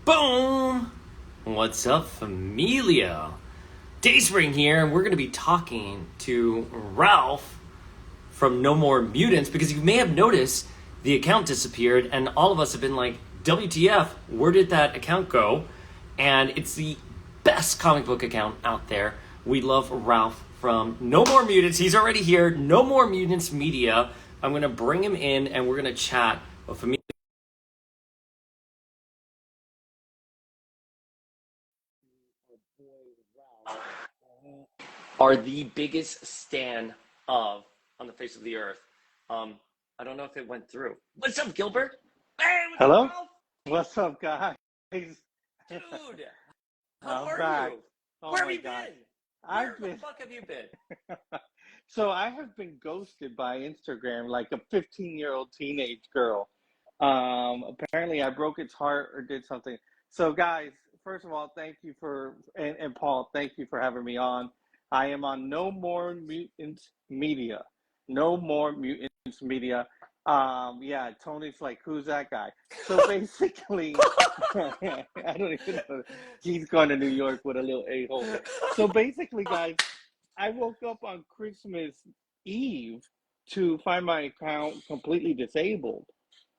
Boom! What's up, familia? Dayspring here, and we're going to be talking to Ralph from No More Mutants because you may have noticed the account disappeared, and all of us have been like, WTF, where did that account go? And it's the best comic book account out there. We love Ralph from No More Mutants. He's already here, No More Mutants Media. I'm going to bring him in, and we're going to chat with familia. Are the biggest stan of on the face of the earth. I don't know if it went through. What's up, Gilbert? Hey, what's up, Hello? Ralph? What's up, guys? Dude, how I'm are back. you? Oh Where have my you God. been? Where I've the been fuck have you been? so I have been ghosted by Instagram like a 15-year-old teenage girl. Apparently I broke its heart or did something. So guys, first of all, thank you for and Paul, thank you for having me on. I am on No More Mutants Media. No More Mutants Media. Yeah, Tony's like, who's that guy? So basically, I don't even know. He's going to New York with a little a-hole. So basically, guys, I woke up on Christmas Eve to find my account completely disabled.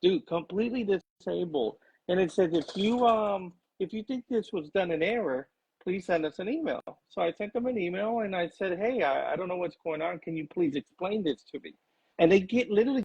Dude, completely disabled. And it says if you think this was done in error, please send us an email. So I sent them an email and I said, hey, I don't know what's going on. Can you please explain this to me? And they literally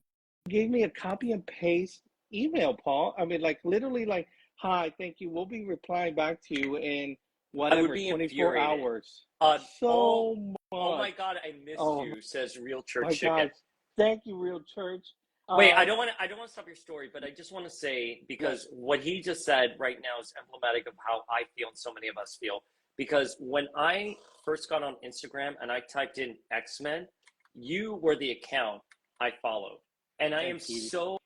gave me a copy and paste email, Paul. I mean, like literally like, hi, thank you. We'll be replying back to you in I would whatever, be 24 infuriated. hours. Oh, So oh my much. God, I missed Oh you, says Real my Church Chicken. God. Thank you, Real Church. Wait, I Um, don't want to. I don't want to stop your story, but I just want to say what? because what he just said right now is emblematic of how I feel and so many of us feel. Because when I first got on Instagram and I typed in X-Men, you were the account I followed, and I am Thank you. so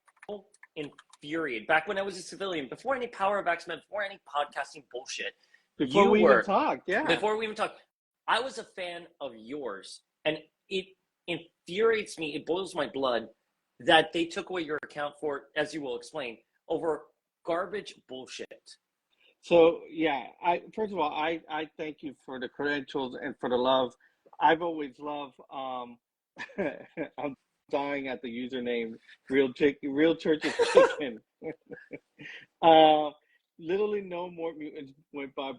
infuriated. Back when I was a civilian, before any Power of X-Men, before any podcasting bullshit, Before you we even were. talked, yeah. Before we even talked, I was a fan of yours, and it infuriates me. It boils my blood that they took away your account for, as you will explain, over garbage bullshit. So yeah, I first of all, I thank you for the credentials and for the love. I've always loved. I'm dying at the username. Real Church's Chicken. Uh, Literally no more mutants went bye.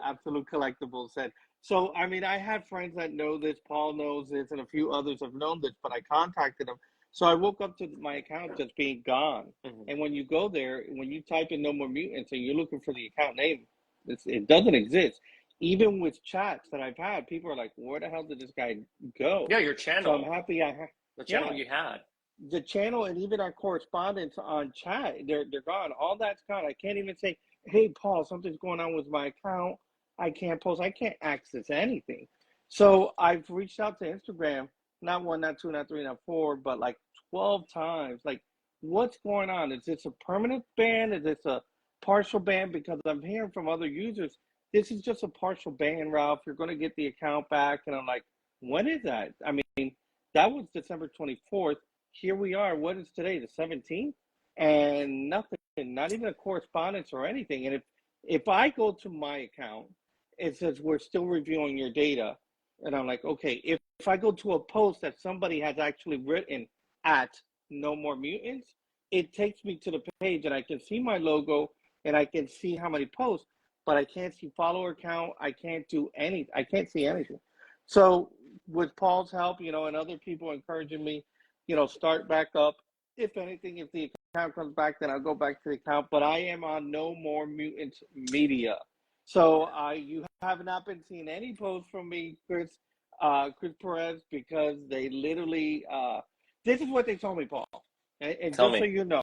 Absolute Collectibles said. So, I mean, I have friends that know this. Paul knows this, and a few others have known this, but I contacted them. So I woke up to my account just being gone. Mm-hmm. And when you go there, when you type in No More Mutants and you're looking for the account name, it doesn't exist. Even with chats that I've had, people are like, where the hell did this guy go? Yeah, your So I'm channel, happy the channel yeah, you had. the channel and even our correspondence on chat, they're gone. All that's gone. I can't even say, hey Paul, something's going on with my account. I can't post, I can't access anything. So I've reached out to Instagram, not one, not two, not three, not four, but like 12 times. Like, what's going on? Is this a permanent ban? Is this a partial ban? Because I'm hearing from other users, this is just a partial ban, Ralph. You're going to get the account back. And I'm like, when is that? I mean, that was December 24th. Here we are. What is today? The 17th? And nothing, not even a correspondence or anything. And if I go to my account, it says we're still reviewing your data. And I'm like, okay, if I go to a post that somebody has actually written at No More Mutants, it takes me to the page and I can see my logo and I can see how many posts, but I can't see follower count. I can't do any, I can't see anything. So with Paul's help, and other people encouraging me, start back up. If anything, if the account comes back, then I'll go back to the account. But I am on No More Mutants Media. So you have not been seeing any posts from me, Chris Perez, because they literally, this is what they told me, Paul. And Tell just so me. you know,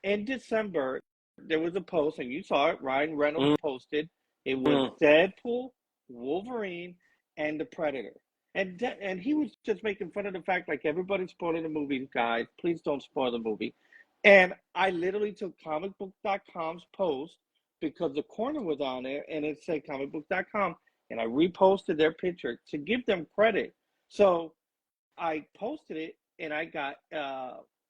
in December, there was a post, and you saw it, Ryan Reynolds posted. It was Mm-hmm. Deadpool, Wolverine, and the Predator. And he was just making fun of the fact, like, everybody's spoiling the movie, guys. Please don't spoil the movie. And I literally took comicbook.com's post because the corner was on there and it said comicbook.com, and I reposted their picture to give them credit. So I posted it and I got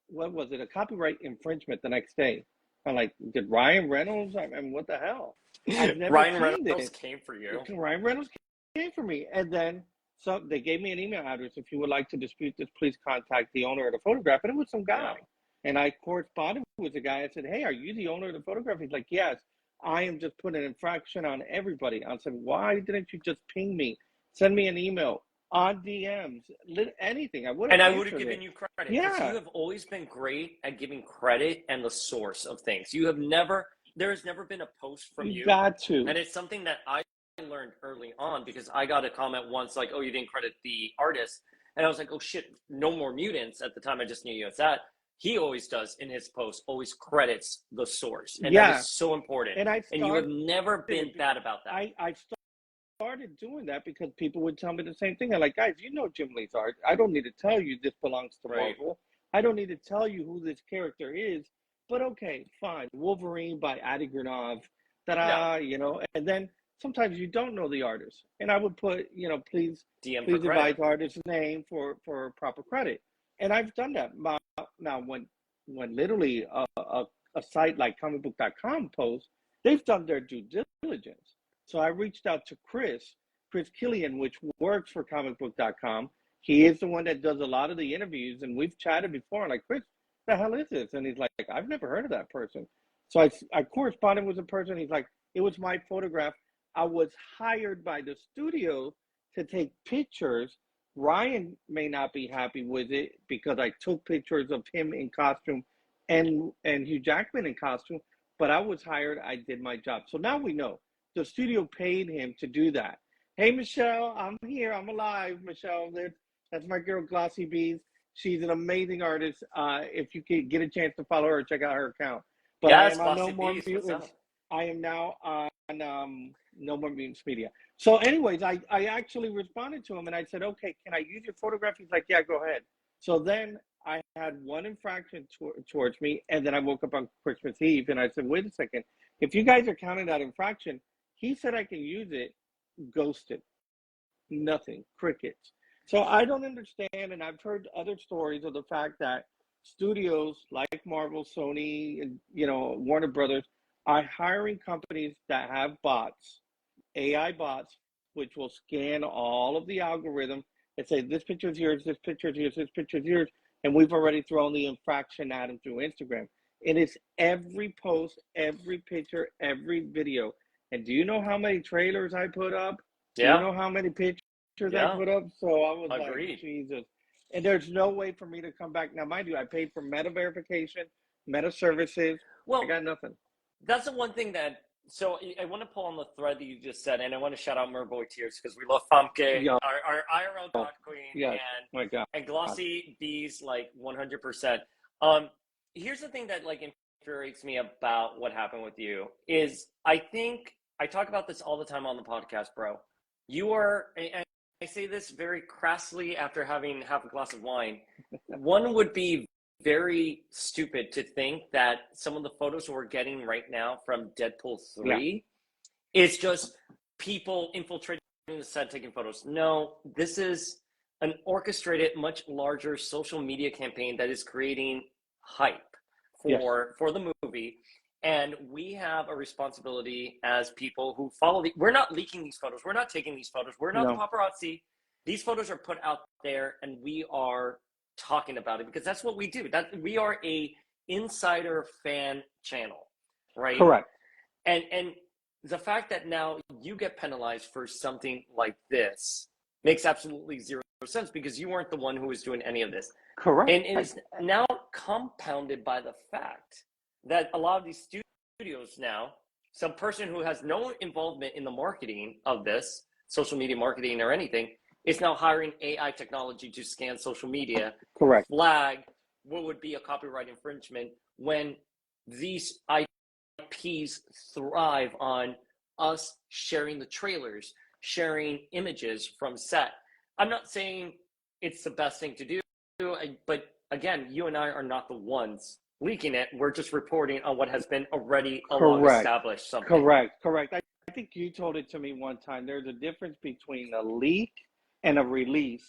what was it, a copyright infringement the next day. I'm like, did Ryan Reynolds? I mean, what the hell? I've never Ryan seen Reynolds this. came for you. Ryan Reynolds came for me. And then so they gave me an email address. If you would like to dispute this, please contact the owner of the photograph. And it was some Yeah. guy. And I corresponded with the guy. I said, hey, are you the owner of the photograph? He's like, yes, I am just putting an infraction on everybody. I said, why didn't you just ping me? Send me an email on DMs, anything. I would have And I would have answered given it. you credit because Yeah, you have always been great at giving credit and the source of things. You have never, there has never been a post from you you. got to. And it's something that I learned early on because I got a comment once like, oh, you didn't credit the artist. And I was like, oh shit, No More Mutants. At the time, I just knew you as that. He always does in his posts, always credits the source. And that Yeah. is so important. And you have never been bad about that. I started doing that because people would tell me the same thing. I'm like, guys, you know Jim Lee's art. I don't need to tell you this belongs to Right. Marvel. I don't need to tell you who this character is. But okay, fine. Wolverine by Adi Granov. Ta-da, you know. And then sometimes you don't know the artist. And I would put, you know, please DM please for credit. advise artist's name for proper credit. And I've done that. Now, when literally a site like comicbook.com posts, they've done their due diligence. So I reached out to Chris Killian, which works for comicbook.com. He is the one that does a lot of the interviews, and we've chatted before. I'm like, Chris, the hell is this? And he's like, I've never heard of that person. So I corresponded with the person. He's like, it was my photograph. I was hired by the studio to take pictures. Ryan may not be happy with it because I took pictures of him in costume and Hugh Jackman in costume, but I was hired. I did my job. So now we know. The studio paid him to do that. Hey, Michelle, I'm here. I'm alive, Michelle. That's my girl, Glossy Bees. She's an amazing artist. If you could get a chance to follow her, check out her account. But Yes, I am on Glossy No More Bees, Mutants. I am now on No More Mutants Media. So anyways, I actually responded to him and I said, okay, can I use your photograph? He's like, yeah, go ahead. So then I had one infraction towards me, and then I woke up on Christmas Eve and I said, wait a second. If you guys are counting that infraction, he said I can use it, ghosted. Nothing, crickets. So I don't understand, and I've heard other stories of the fact that studios like Marvel, Sony, and Warner Brothers are hiring companies that have bots, AI bots, which will scan all of the algorithm and say this picture is yours, this picture is yours, this picture is yours, and we've already thrown the infraction at them through Instagram. And it's every post, every picture, every video. And do you know how many trailers I put up? Yeah. Do you know how many pictures I put up? So I was Agreed. like, Jesus. And there's no way for me to come back. Now, mind you, I paid for meta verification, meta services. Well, I got nothing. That's the one thing that, so I want to pull on the thread that you just said, and I want to shout out Merboy Tears because we love Famke, Yeah. our IRL God Queen, Yes. My God. and Glossy Bees, like 100%. Here's the thing that like infuriates me about what happened with you is I think I talk about this all the time on the podcast, bro. You are, and I say this very crassly after having half a glass of wine. One would be very stupid to think that some of the photos we're getting right now from Deadpool 3 is just people infiltrating the set taking photos. No, this is an orchestrated, much larger social media campaign that is creating hype for the movie. And we have a responsibility as people who follow we're not leaking these photos. We're not taking these photos. We're not the paparazzi. These photos are put out there and we are talking about it because that's what we do. That we are a insider fan channel, right? Correct. And the fact that now you get penalized for something like this makes absolutely zero sense because you weren't the one who was doing any of this. Correct. And it is now compounded by the fact that a lot of these studios now, some person who has no involvement in the marketing of this, social media marketing or anything, is now hiring AI technology to scan social media, correct, flag what would be a copyright infringement when these IPs thrive on us sharing the trailers, sharing images from set. I'm not saying it's the best thing to do, but again, you and I are not the ones leaking it. We're just reporting on what has been already a long established something. Correct. I think you told it to me one time. There's a difference between a leak and a release.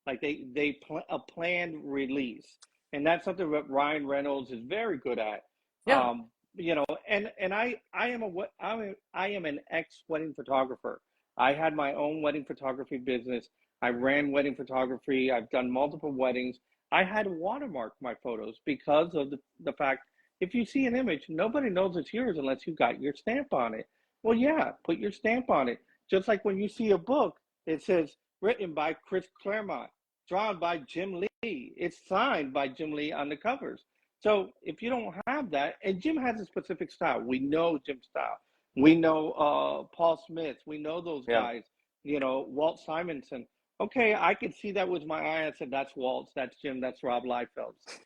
Like a planned release. And that's something that Ryan Reynolds is very good at. Yeah. I am an ex-wedding photographer. I had my own wedding photography business. I ran wedding photography. I've done multiple weddings. I had to watermark my photos because of the fact if you see an image, nobody knows it's yours unless you got your stamp on it. Well, yeah, put your stamp on it. Just like when you see a book, it says written by Chris Claremont, drawn by Jim Lee. It's signed by Jim Lee on the covers. So if you don't have that, and Jim has a specific style, we know Jim's style. We know Paul Smith. We know those Yeah. guys. Walt Simonson. Okay, I could see that with my eye. I said, that's Waltz, that's Jim, that's Rob Liefeld's.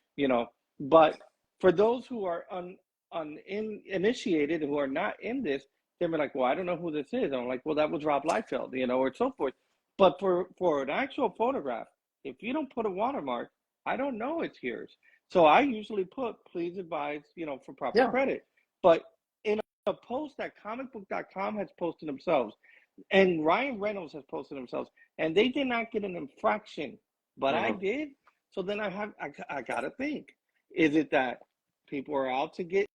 But for those who are uninitiated, who are not in this, they're like, well, I don't know who this is. And I'm like, well, that was Rob Liefeld, or so forth. But for an actual photograph, if you don't put a watermark, I don't know it's yours. So I usually put, please advise, for proper credit. But in a post that comicbook.com has posted themselves, and Ryan Reynolds has posted themselves, and they did not get an infraction, but I did. So then I got to think, is it that people are out to get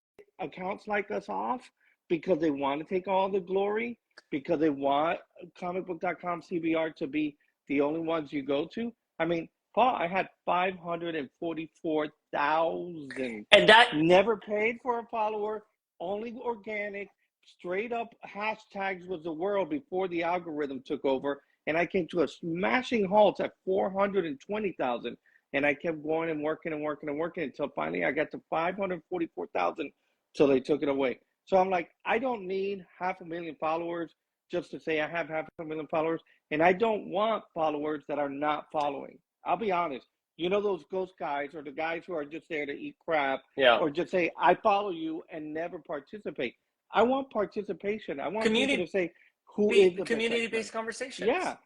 accounts like us off because they want to take all the glory, because they want comicbook.com CBR to be the only ones you go to? I mean, Paul, I had 544,000. And that never paid for a follower, only organic, straight up hashtags was the world before the algorithm took over. And I came to a smashing halt at 420,000. And I kept going and working and working and working until finally I got to 544,000 till they took it away. So I'm like, I don't need 500,000 followers just to say I have 500,000 followers. And I don't want followers that are not following. I'll be honest. Those ghost guys or the guys who are just there to eat crap or just say, I follow you and never participate. I want participation. I want people to say, who is the community-based conversations. Yeah.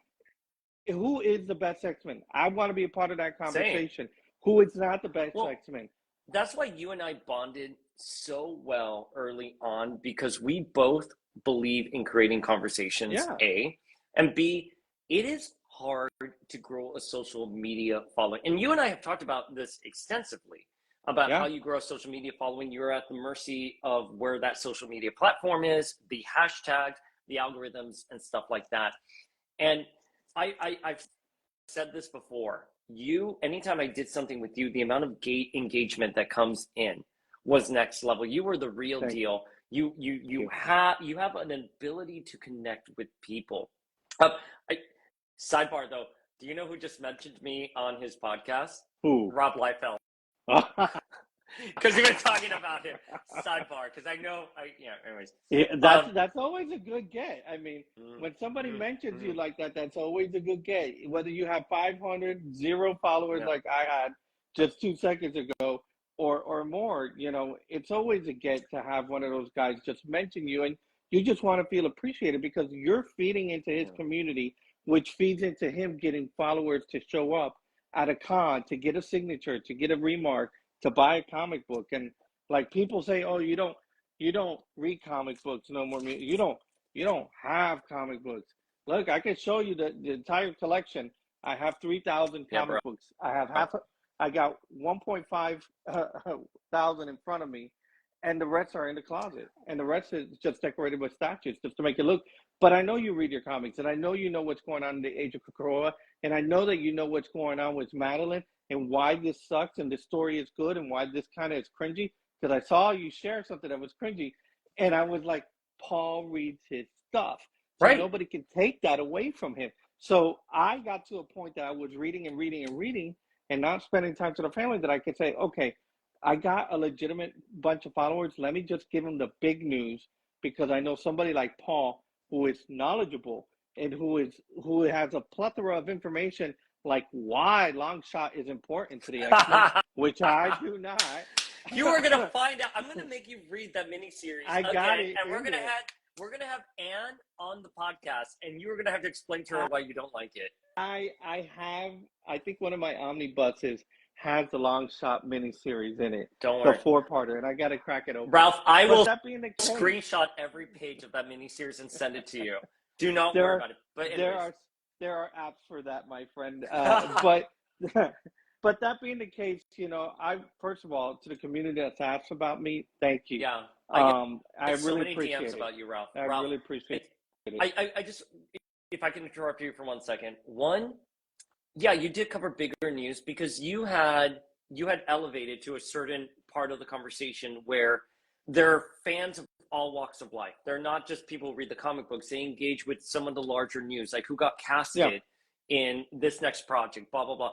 Who is the best X-Men? I want to be a part of that conversation. Same. Who is not the best X-Men? That's why you and I bonded so well early on, because we both believe in creating conversations, A, and B, it is hard to grow a social media following. And you and I have talked about this extensively, about how you grow a social media following. You're at the mercy of where that social media platform is, the hashtags, the algorithms, and stuff like that. And I've said this before. Anytime I did something with you, the amount of engagement that comes in was next level. You were the real deal. You have an ability to connect with people. Sidebar though, do you know who just mentioned me on his podcast? Who? Rob Liefeld. Because you've been talking about him. Sidebar, because I know. Anyways. Yeah, that's always a good get. I mean, when somebody mentions you like that, that's always a good get. Whether you have 500, 0 followers like I had just 2 seconds ago, or more, it's always a get to have one of those guys just mention you, and you just want to feel appreciated because you're feeding into his community, which feeds into him getting followers to show up at a con, to get a signature, to get a remark, to buy a comic book. And like people say, oh, you don't read comic books no more. You don't have comic books. Look, I can show you the entire collection. I have 3,000 comic books. I got 1.5 thousand in front of me, and the rest are in the closet. And the rest is just decorated with statues just to make it look. But I know you read your comics, and I know you know what's going on in the Age of Krakoa, and I know that you know what's going on with Madeline and why this sucks and this story is good and why this kind of is cringy. Because I saw you share something that was cringy, and I was like, Paul reads his stuff. So nobody can take that away from him. So I got to a point that I was reading and reading and reading and not spending time to the family that I could say, okay, I got a legitimate bunch of followers. Let me just give them the big news, because I know somebody like Paul who is knowledgeable and who has a plethora of information, like why Longshot is important to the X-Men, which I do not. You are gonna find out. I'm gonna make you read that miniseries. I got it. And we're gonna have Anne on the podcast, and you're gonna have to explain to her why you don't like it. I think one of my omnibuses has the Longshot miniseries in it. Don't worry. The 4-parter, and I got to crack it open. Ralph, I will screenshot every page of that miniseries and send it to you. Do not worry about it. But there are apps for that, my friend. But that being the case, I first of all, to the community that's asked about me, thank you. Yeah. I get so really many DMs appreciate it. about you, Ralph. I Ralph, really appreciate it, it. I just, if I can interrupt you for 1 second. One, yeah, you did cover bigger news because you had elevated to a certain part of the conversation where they're fans of all walks of life. They're not just people who read the comic books. They engage with some of the larger news, like who got Yeah, casted in this next project, blah blah blah.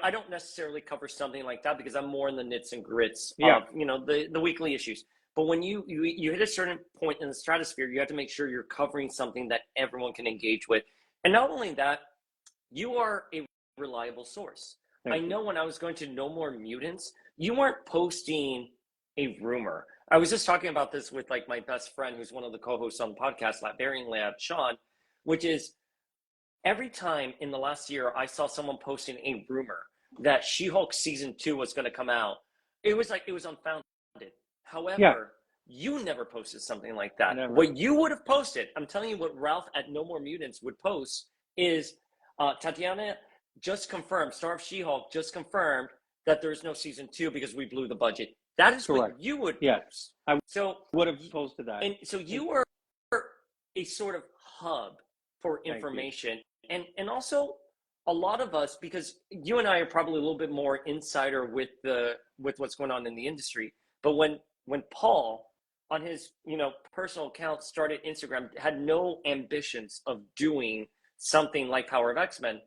I don't necessarily cover something like that because I'm more in the nits and grits yeah, of the weekly issues. But when you hit a certain point in the stratosphere, you have to make sure you're covering something that everyone can engage with. And not only that, you are a reliable source. I thank you. know when I was going to No More Mutants, you weren't posting a rumor. I was just talking about this with like my best friend, who's one of the co-hosts on the podcast, Varying Lab, Sean, which is every time in the last year I saw someone posting a rumor that She-Hulk season 2 was going to come out, it was unfounded. Yeah, However, you never posted something like that. never. What you would have posted, I'm telling you, what Ralph at No More Mutants would post is Tatiana just confirmed, Star of She-Hulk just confirmed that there's no season 2 because we blew the budget. That is what Correct. you would Yes, post. I So, would have posted that. and so And you were a sort of hub for thank you. information, and also a lot of us, because you and I are probably a little bit more insider with what's going on in the industry. But when Paul on his personal account started Instagram, had no ambitions of doing something like Power of X-Men,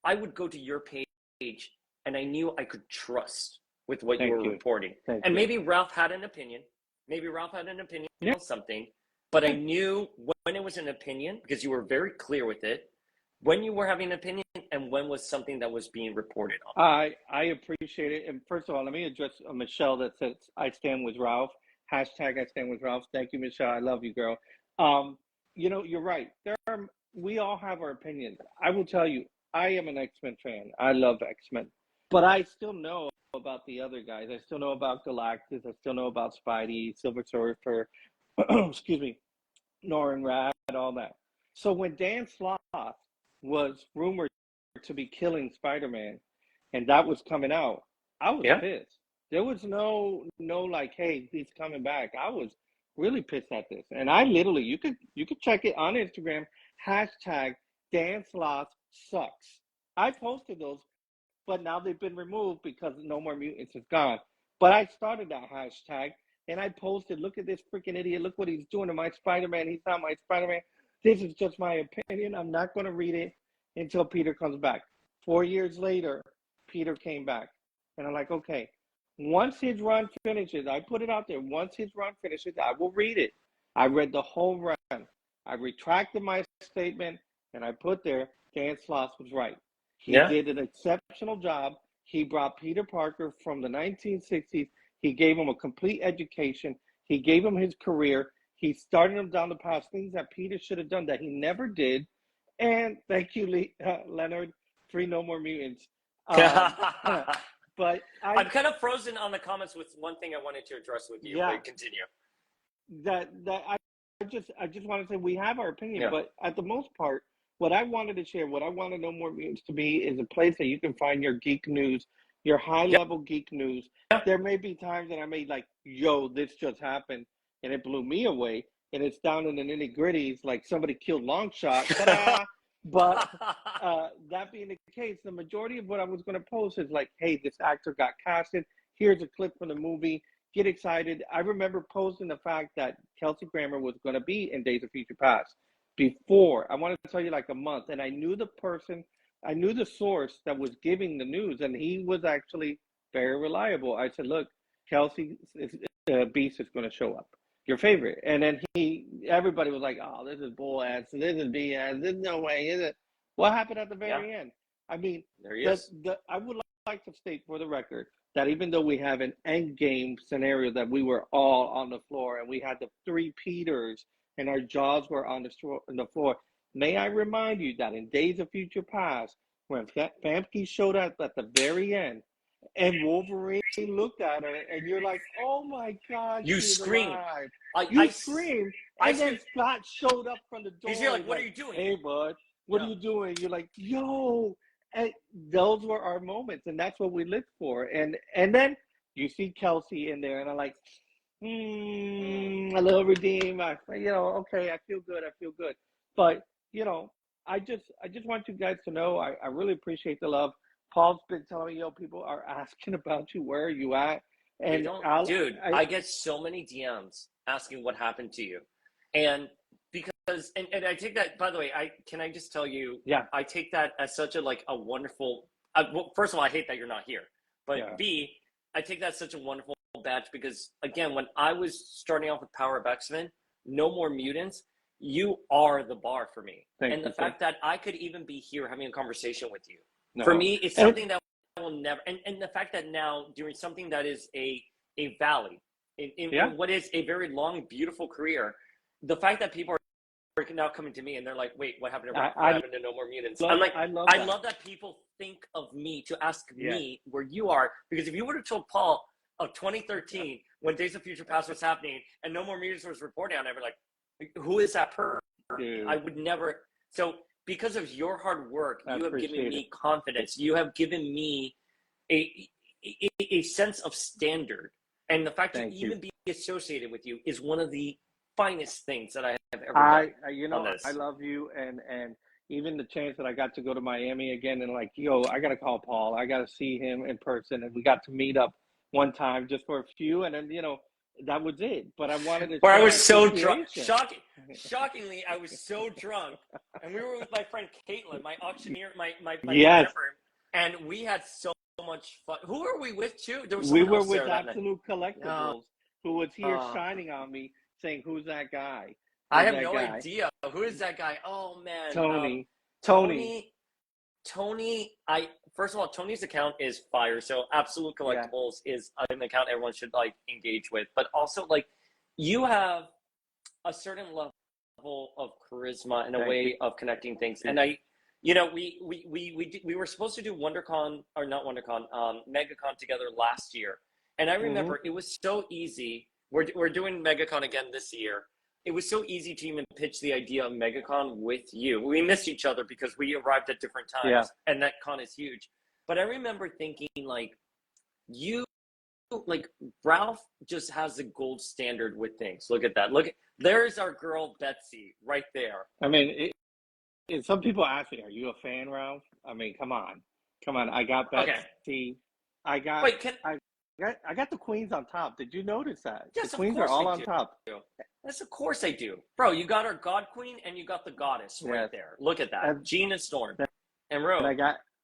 I would go to your page and I knew I could trust with what you Thank were you. reporting. Thank And you. maybe Ralph had an opinion. Maybe Ralph had an opinion Yeah, on something, but I knew when it was an opinion because you were very clear with it, when you were having an opinion, and when was something that was being reported on. I appreciate it. And first of all, let me address Michelle that says I stand with Ralph. Hashtag I stand with Ralph. Thank you, Michelle. I love you, girl. Um, you're right. We all have our opinions. I will tell you, I am an X-Men fan. I love X-Men, but I still know about the other guys. I still know about Galactus. I still know about Spidey, Silver Surfer, excuse me, Norrin Rad, all that. So when Dan Slott was rumored to be killing Spider-Man, and that was coming out, I was Yeah. pissed. There was no like, hey, he's coming back. I was really pissed at this, and I literally, you could check it on Instagram. Hashtag Dan Slott sucks. I posted those, but now they've been removed because No More Mutants is gone. But I started that hashtag and I posted, look at this freaking idiot. Look what he's doing to my Spider-Man. He's not my Spider-Man. This is just my opinion. I'm not going to read it until Peter comes back. 4 years later, Peter came back. And I'm like, okay, once his run finishes, I put it out there. Once his run finishes, I will read it. I read the whole run. I retracted my statement and I put there, Dan Slott was right. He Yeah. did an exceptional job. He brought Peter Parker from the 1960s. He gave him a complete education. He gave him his career. He started him down the path, things that Peter should have done that he never did. And thank you, Leonard, free No More Mutants. But I'm kind of frozen on the comments with one thing I wanted to address with you. Yeah. But continue. I just want to say we have our opinion, Yeah. but at the most part, what I wanted to share, what I want to No More Mutants to be is a place that you can find your geek news, your high level geek news. Yeah. There may be times that I may like, yo, this just happened and it blew me away. And it's down in the nitty gritties, like somebody killed Longshot. Ta-da! But that being the case, the majority of what I was going to post is like, hey, this actor got casted. Here's a clip from the movie. Get excited. I remember posting the fact that Kelsey Grammer was going to be in Days of Future Past before. I wanted to tell you like a month. And I knew the source that was giving the news, and he was actually very reliable. I said, look, Kelsey Beast is going to show up. Your favorite. And then everybody was like, oh, this is bull ass. This is BS. There's no way, is it? What happened at the very end? I mean, there he is. I would like to state for the record that even though we have an end game scenario that we were all on the floor and we had the three Peters and our jaws were on the floor, may I remind you that in Days of Future Past, when Famke showed up at the very end, and Wolverine looked at her, and you're like, "Oh my God!" You screamed. You screamed, and then screamed. Scott showed up from the door. He's here, like, "What are you doing?" Hey, bud, what are you doing? You're like, "Yo!" And those were our moments, and that's what we looked for. And then you see Kelsey in there, and I'm like, a little redeem. Okay, I feel good. I feel good. But you know, I just want you guys to know I really appreciate the love. Paul's been telling me, people are asking about you. Where are you at? They And don't, I'll, dude. I I get so many DMs asking what happened to you, and because and I take that. By the way, I just tell you, yeah, I take that as such a like a wonderful. Well, first of all, I hate that you're not here, but yeah. B, I take that as such a wonderful badge because again, when I was starting off with Power of X-Men, No More Mutants, you are the bar for me, Thank and the you, thank fact that I could even be here having a conversation with you, you. for No, me, it's and something that will never and the fact that now doing something that is a valley yeah, in what is a very long beautiful career, the fact that people are now coming to me and they're like, wait, what happened to I, Ralph, what I happened to No More Mutants, I'm love like, I love I that. love that people think of me to ask Yes, me where you are, because if you would have told Paul of 2013 when Days of Future Past was happening and No More Mutants was reporting on it, I'd be like, who is that person? I dude, would never. So because of your hard work, I you have given appreciate it. me confidence. You have given me a, a sense of standard. And the fact to Thank you. even be associated with you is one of the finest things that I have ever done I on I this. love you, and even the chance that I got to go to Miami again, and like, yo, I gotta call Paul. I gotta see him in person, and we got to meet up one time just for a few, and then that was it. But I wanted to Where I show was my so drunk, appreciation. shockingly, I was so drunk, and we were with my friend Caitlin, my auctioneer, my Yes, developer, and we had so much fun. Who were we with too? There was we someone were else with there that night. Absolute Uh, Collectibles, who was here uh, shining on me, saying, "Who's that guy? I Who's have that no guy?" idea. Who is that guy? Oh man, Tony. Tony. Tony. Tony, I first of all, Tony's account is fire. So Absolute Yeah. Collectibles is an account everyone should like engage with. But also, like, you have a certain level of charisma and a Thank way of connecting things. you. And we were supposed to do WonderCon, or not WonderCon, MegaCon together last year. And I Hmm. remember it was so easy. We're doing MegaCon again this year. It was so easy to even pitch the idea of MegaCon with you. We missed each other because we arrived at different Yeah. times, and that con is huge. But I remember thinking, like, you, like, Ralph just has the gold standard with things. Look at that. There's our girl Betsy right there. I mean, some people ask me, "Are you a fan, Ralph?" I mean, come on. I got Okay, Betsy. I got, wait, can I got the queens on top. Did you notice that? The yes, of queens are course I all on do. top. Yes, of course I do, bro. You got our God Queen and you got the Goddess right Yes, there. Look at that, and Jean and Storm and and Rogue.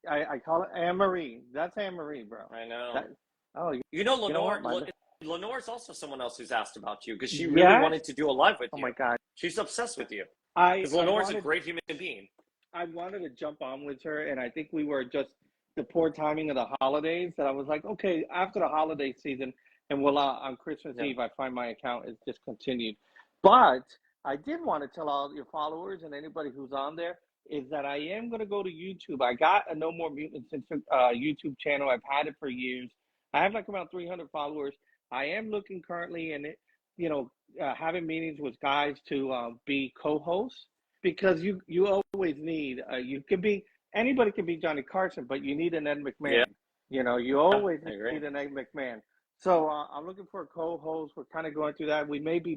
I call it Anne Marie. That's Anne Marie, bro. I know. That oh, You know, you know what? Lenore is also someone else who's asked about you because she really Yes. wanted to do a live with Oh you. my God. She's obsessed with you I because I Lenore is a wanted great human being. I wanted to jump on with her, and I think we were just the poor timing of the holidays that I was like, okay, after the holiday season, and voila, on Christmas Yeah. Eve, I find my account is discontinued. But I did want to tell all your followers and anybody who's on there is that I am going to go to YouTube. I got a No More Mutants YouTube channel. I've had it for years. I have like around 300 followers. I am looking currently and having meetings with guys to be co-hosts because you always need you can be anybody can be Johnny Carson, but you need an Ed Yeah, McMahon. You I always agree. need an Ed McMahon. So I'm looking for a co-host. We're kind of going through that. We may be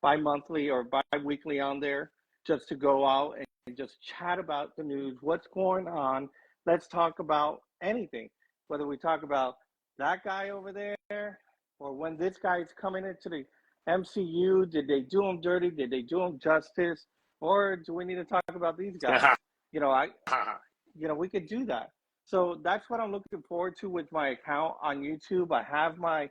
bi-monthly or bi-weekly on there just to go out and just chat about the news, what's going on. Let's talk about anything, whether we talk about that guy over there or when this guy is coming into the MCU. Did they do him dirty? Did they do him justice? Or do we need to talk about these guys? You know, I we could do that. So that's what I'm looking forward to with my account on YouTube. I have my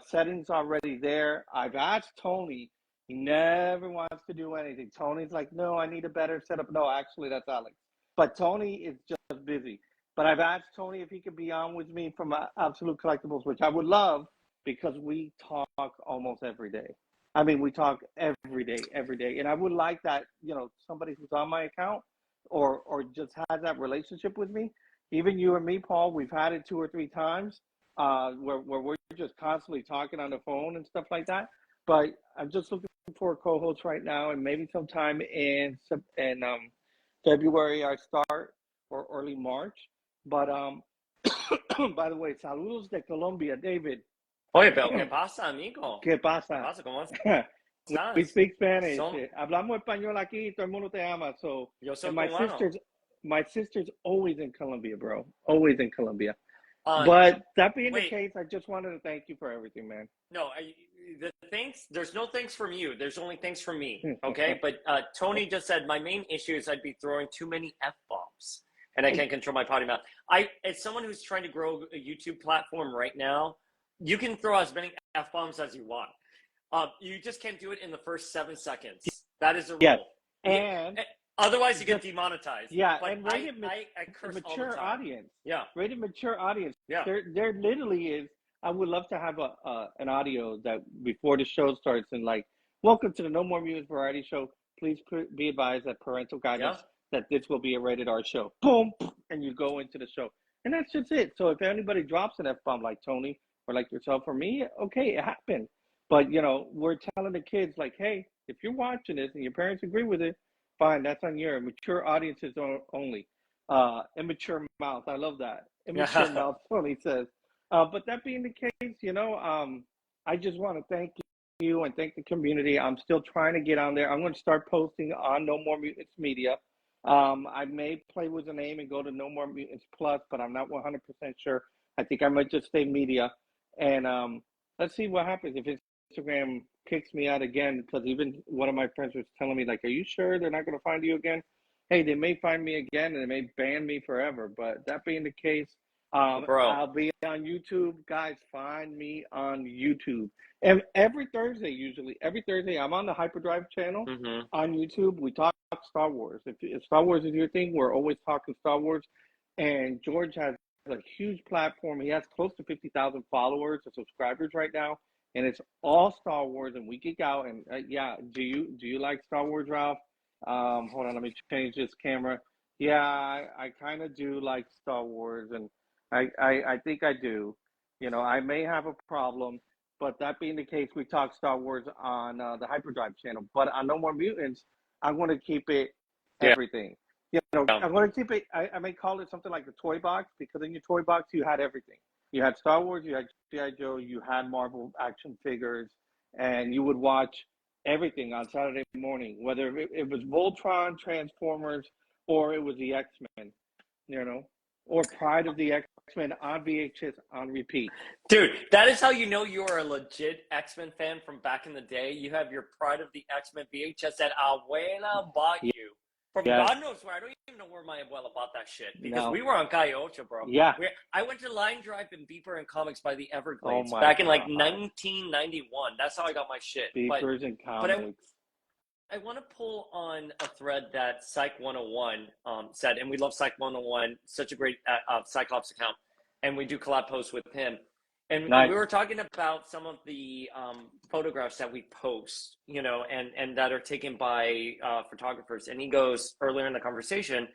settings already there. I've asked Tony. He never wants to do anything. Tony's like, no, I need a better setup. No, actually, that's Alex. But Tony is just busy. But I've asked Tony if he could be on with me from Absolute Collectibles, which I would love because we talk almost every day. I mean, we talk every day, and I would like that. Somebody who's on my account or just has that relationship with me. Even you and me, Paul, we've had it 2 or 3 times where we're just constantly talking on the phone and stuff like that. But I'm just looking for a co-host right now, and maybe sometime in February I start or early March. But by the way, saludos de Colombia, David. Oye, pero ¿qué pasa, amigo? ¿Qué ¿Qué pasa? pasa? ¿Cómo We estás? speak Spanish. Son, Hablamos español aquí, todo el mundo te ama. So, yo soy and cubano. my sister's always in Colombia, bro. Always in Colombia. Uh, But that being the wait, case, I just wanted to thank you for everything, man. no, the thanks, there's no thanks from you. There's only thanks from me, okay? But Tony just said, my main issue is I'd be throwing too many F-bombs and I can't control my potty mouth. As someone who's trying to grow a YouTube platform right now, you can throw as many F-bombs as you want. You just can't do it in the first 7 seconds. That is a rule. Yes. And otherwise you get demonetized. yeah, but and I curse all the mature time. audience. Yeah. Rated mature audience. Yeah. There literally is. I would love to have an audio that before the show starts and like, welcome to the No More Mutants Variety Show. Please be advised that parental guidance that this will be a rated R show. Boom, and you go into the show, and that's just it. So if anybody drops an F bomb like Tony or like yourself or me, okay, it happened. But you know, we're telling the kids like, hey, if you're watching this and your parents agree with it, fine, that's on your mature audiences only. Immature mouth, I love that. Immature mouth, Tony says. But that being the case, you know, I just want to thank you and thank the community. I'm still trying to get on there. I'm going to start posting on No More Mutants Media. I may play with the name and go to No More Mutants Plus, but I'm not 100% sure. I think I might just stay media. And let's see what happens if Instagram kicks me out again, because even one of my friends was telling me, like, are you sure they're not going to find you again? Hey, they may find me again and they may ban me forever. But that being the case, I'll be on YouTube. Guys, find me on YouTube. And every Thursday, I'm on the Hyperdrive channel on YouTube. We talk Star Wars. If Star Wars is your thing, we're always talking Star Wars. And George has a huge platform. He has close to 50,000 followers or subscribers right now. And it's all Star Wars, and we geek out. And yeah, do you like Star Wars, Ralph? Hold on, let me change this camera. Yeah, I kind of do like Star Wars, and I think I do. You know, I may have a problem, but that being the case, we talk Star Wars on the Hyperdrive channel. But on No More Mutants, I'm going to keep it everything. You know, I'm going to keep it. I may call it something like the toy box, because in your toy box you had everything. You had Star Wars, you had G.I. Joe, you had Marvel action figures, and you would watch everything on Saturday morning, whether it was Voltron, Transformers, or it was the X-Men, you know, or Pride of the X-Men on VHS on repeat. Dude, that is how you know you are a legit X-Men fan from back in the day. You have your Pride of the X-Men VHS that Abuela bought you. From God knows where. I don't even know where my abuela bought that shit, because we were on Calle Ocho, bro. Yeah. I went to Line Drive in Beeper and Comics by the Everglades back in like 1991. That's how I got my shit. Beepers and Comics. But I want to pull on a thread that Psych 101 said, and we love Psych 101, such a great Cyclops account, and we do collab posts with him. And we were talking about some of the photographs that we post, you know, and that are taken by photographers. And he goes, earlier in the conversation,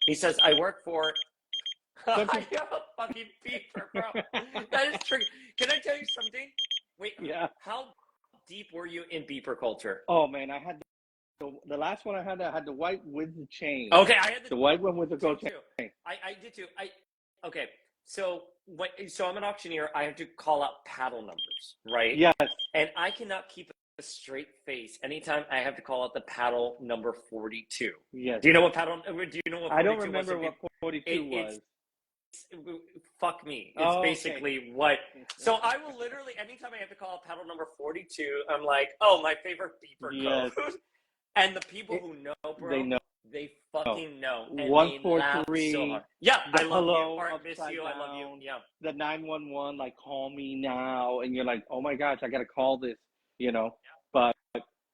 he says, I work for... I have a fucking beeper, bro. That is tricky. Can I tell you something? Wait, how deep were you in beeper culture? Oh, man, I had the last one I had the white with the chain. Okay, I had the white one with the gold chain. I did too. Okay. So I'm an auctioneer. I have to call out paddle numbers, right? Yes. And I cannot keep a straight face anytime I have to call out the paddle number 42. Yes. Do you know what paddle? Do you know what 42 I don't remember what 42 was. Fuck me. It's basically what. So I will literally, anytime I have to call out paddle number 42, I'm like, oh, my favorite beeper code. And the people who know, bro, they know. They fucking know. And 143. So hard. Yeah, I love you. Hello, I miss you. I love you. Yeah. The 911, like, call me now, and you're like, oh my gosh, I gotta call this, you know. But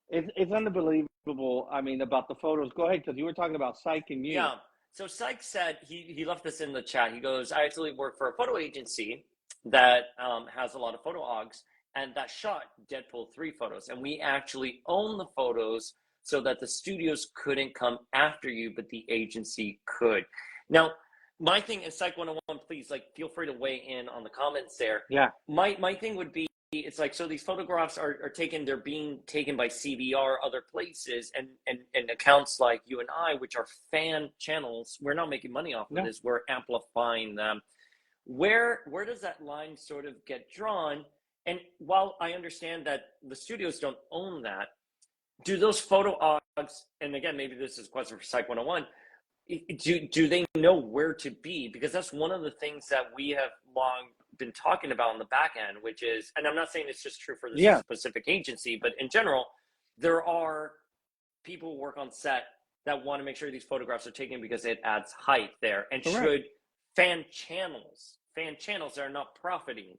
it's unbelievable. I mean, about the photos. Go ahead, because you were talking about Psych and you. Yeah. So Psych said he left this in the chat. He goes, I actually work for a photo agency that has a lot of photo ogs, and that shot Deadpool 3 photos, and we actually own the photos, so that the studios couldn't come after you, but the agency could. Now, my thing is Psych 101, please, like, feel free to weigh in on the comments there. Yeah. My thing would be, it's like, so these photographs are taken, they're being taken by CBR, other places, and accounts like you and I, which are fan channels, we're not making money off of this, we're amplifying them. Where does that line sort of get drawn? And while I understand that the studios don't own that, do those photo ops, and again, maybe this is a question for Psych 101, do they know where to be? Because that's one of the things that we have long been talking about on the back end, which is, and I'm not saying it's just true for this Yeah, specific agency, but in general, there are people who work on set that want to make sure these photographs are taken because it adds height there. And correct. should fan channels that are not profiting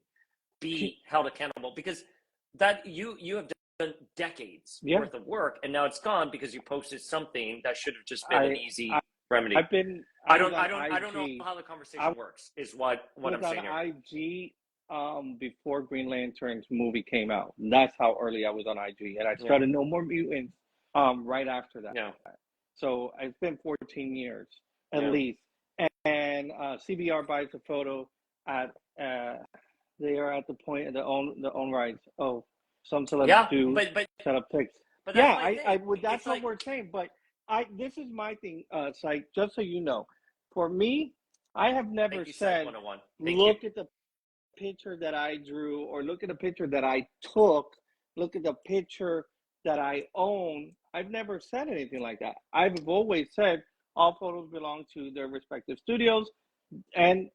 be held accountable? Because that you have done decades Yeah, worth of work, and now it's gone because you posted something that should have just been an I, easy I remedy. I I was don't on I don't I don't know IG. how the I conversation works, is what was I'm on saying here. IG before Green Lantern's movie came out. That's how early I was on IG, and I Yeah. started No More Mutants right after that. Yeah. So it's been 14 years at Yeah. least. And CBR buys a photo at they are at the point of the own rights. Oh, some celebs Yeah, do set up pics. but that's Yeah, my I thing. would. That's It's what like, we're saying. But this is my thing, Psych. Just so you know, for me, I have never thank you, Psych said 101. Thank you. look at the picture that I drew or look at the picture that I took, look at the picture that I own. I've never said anything like that. I've always said all photos belong to their respective studios, and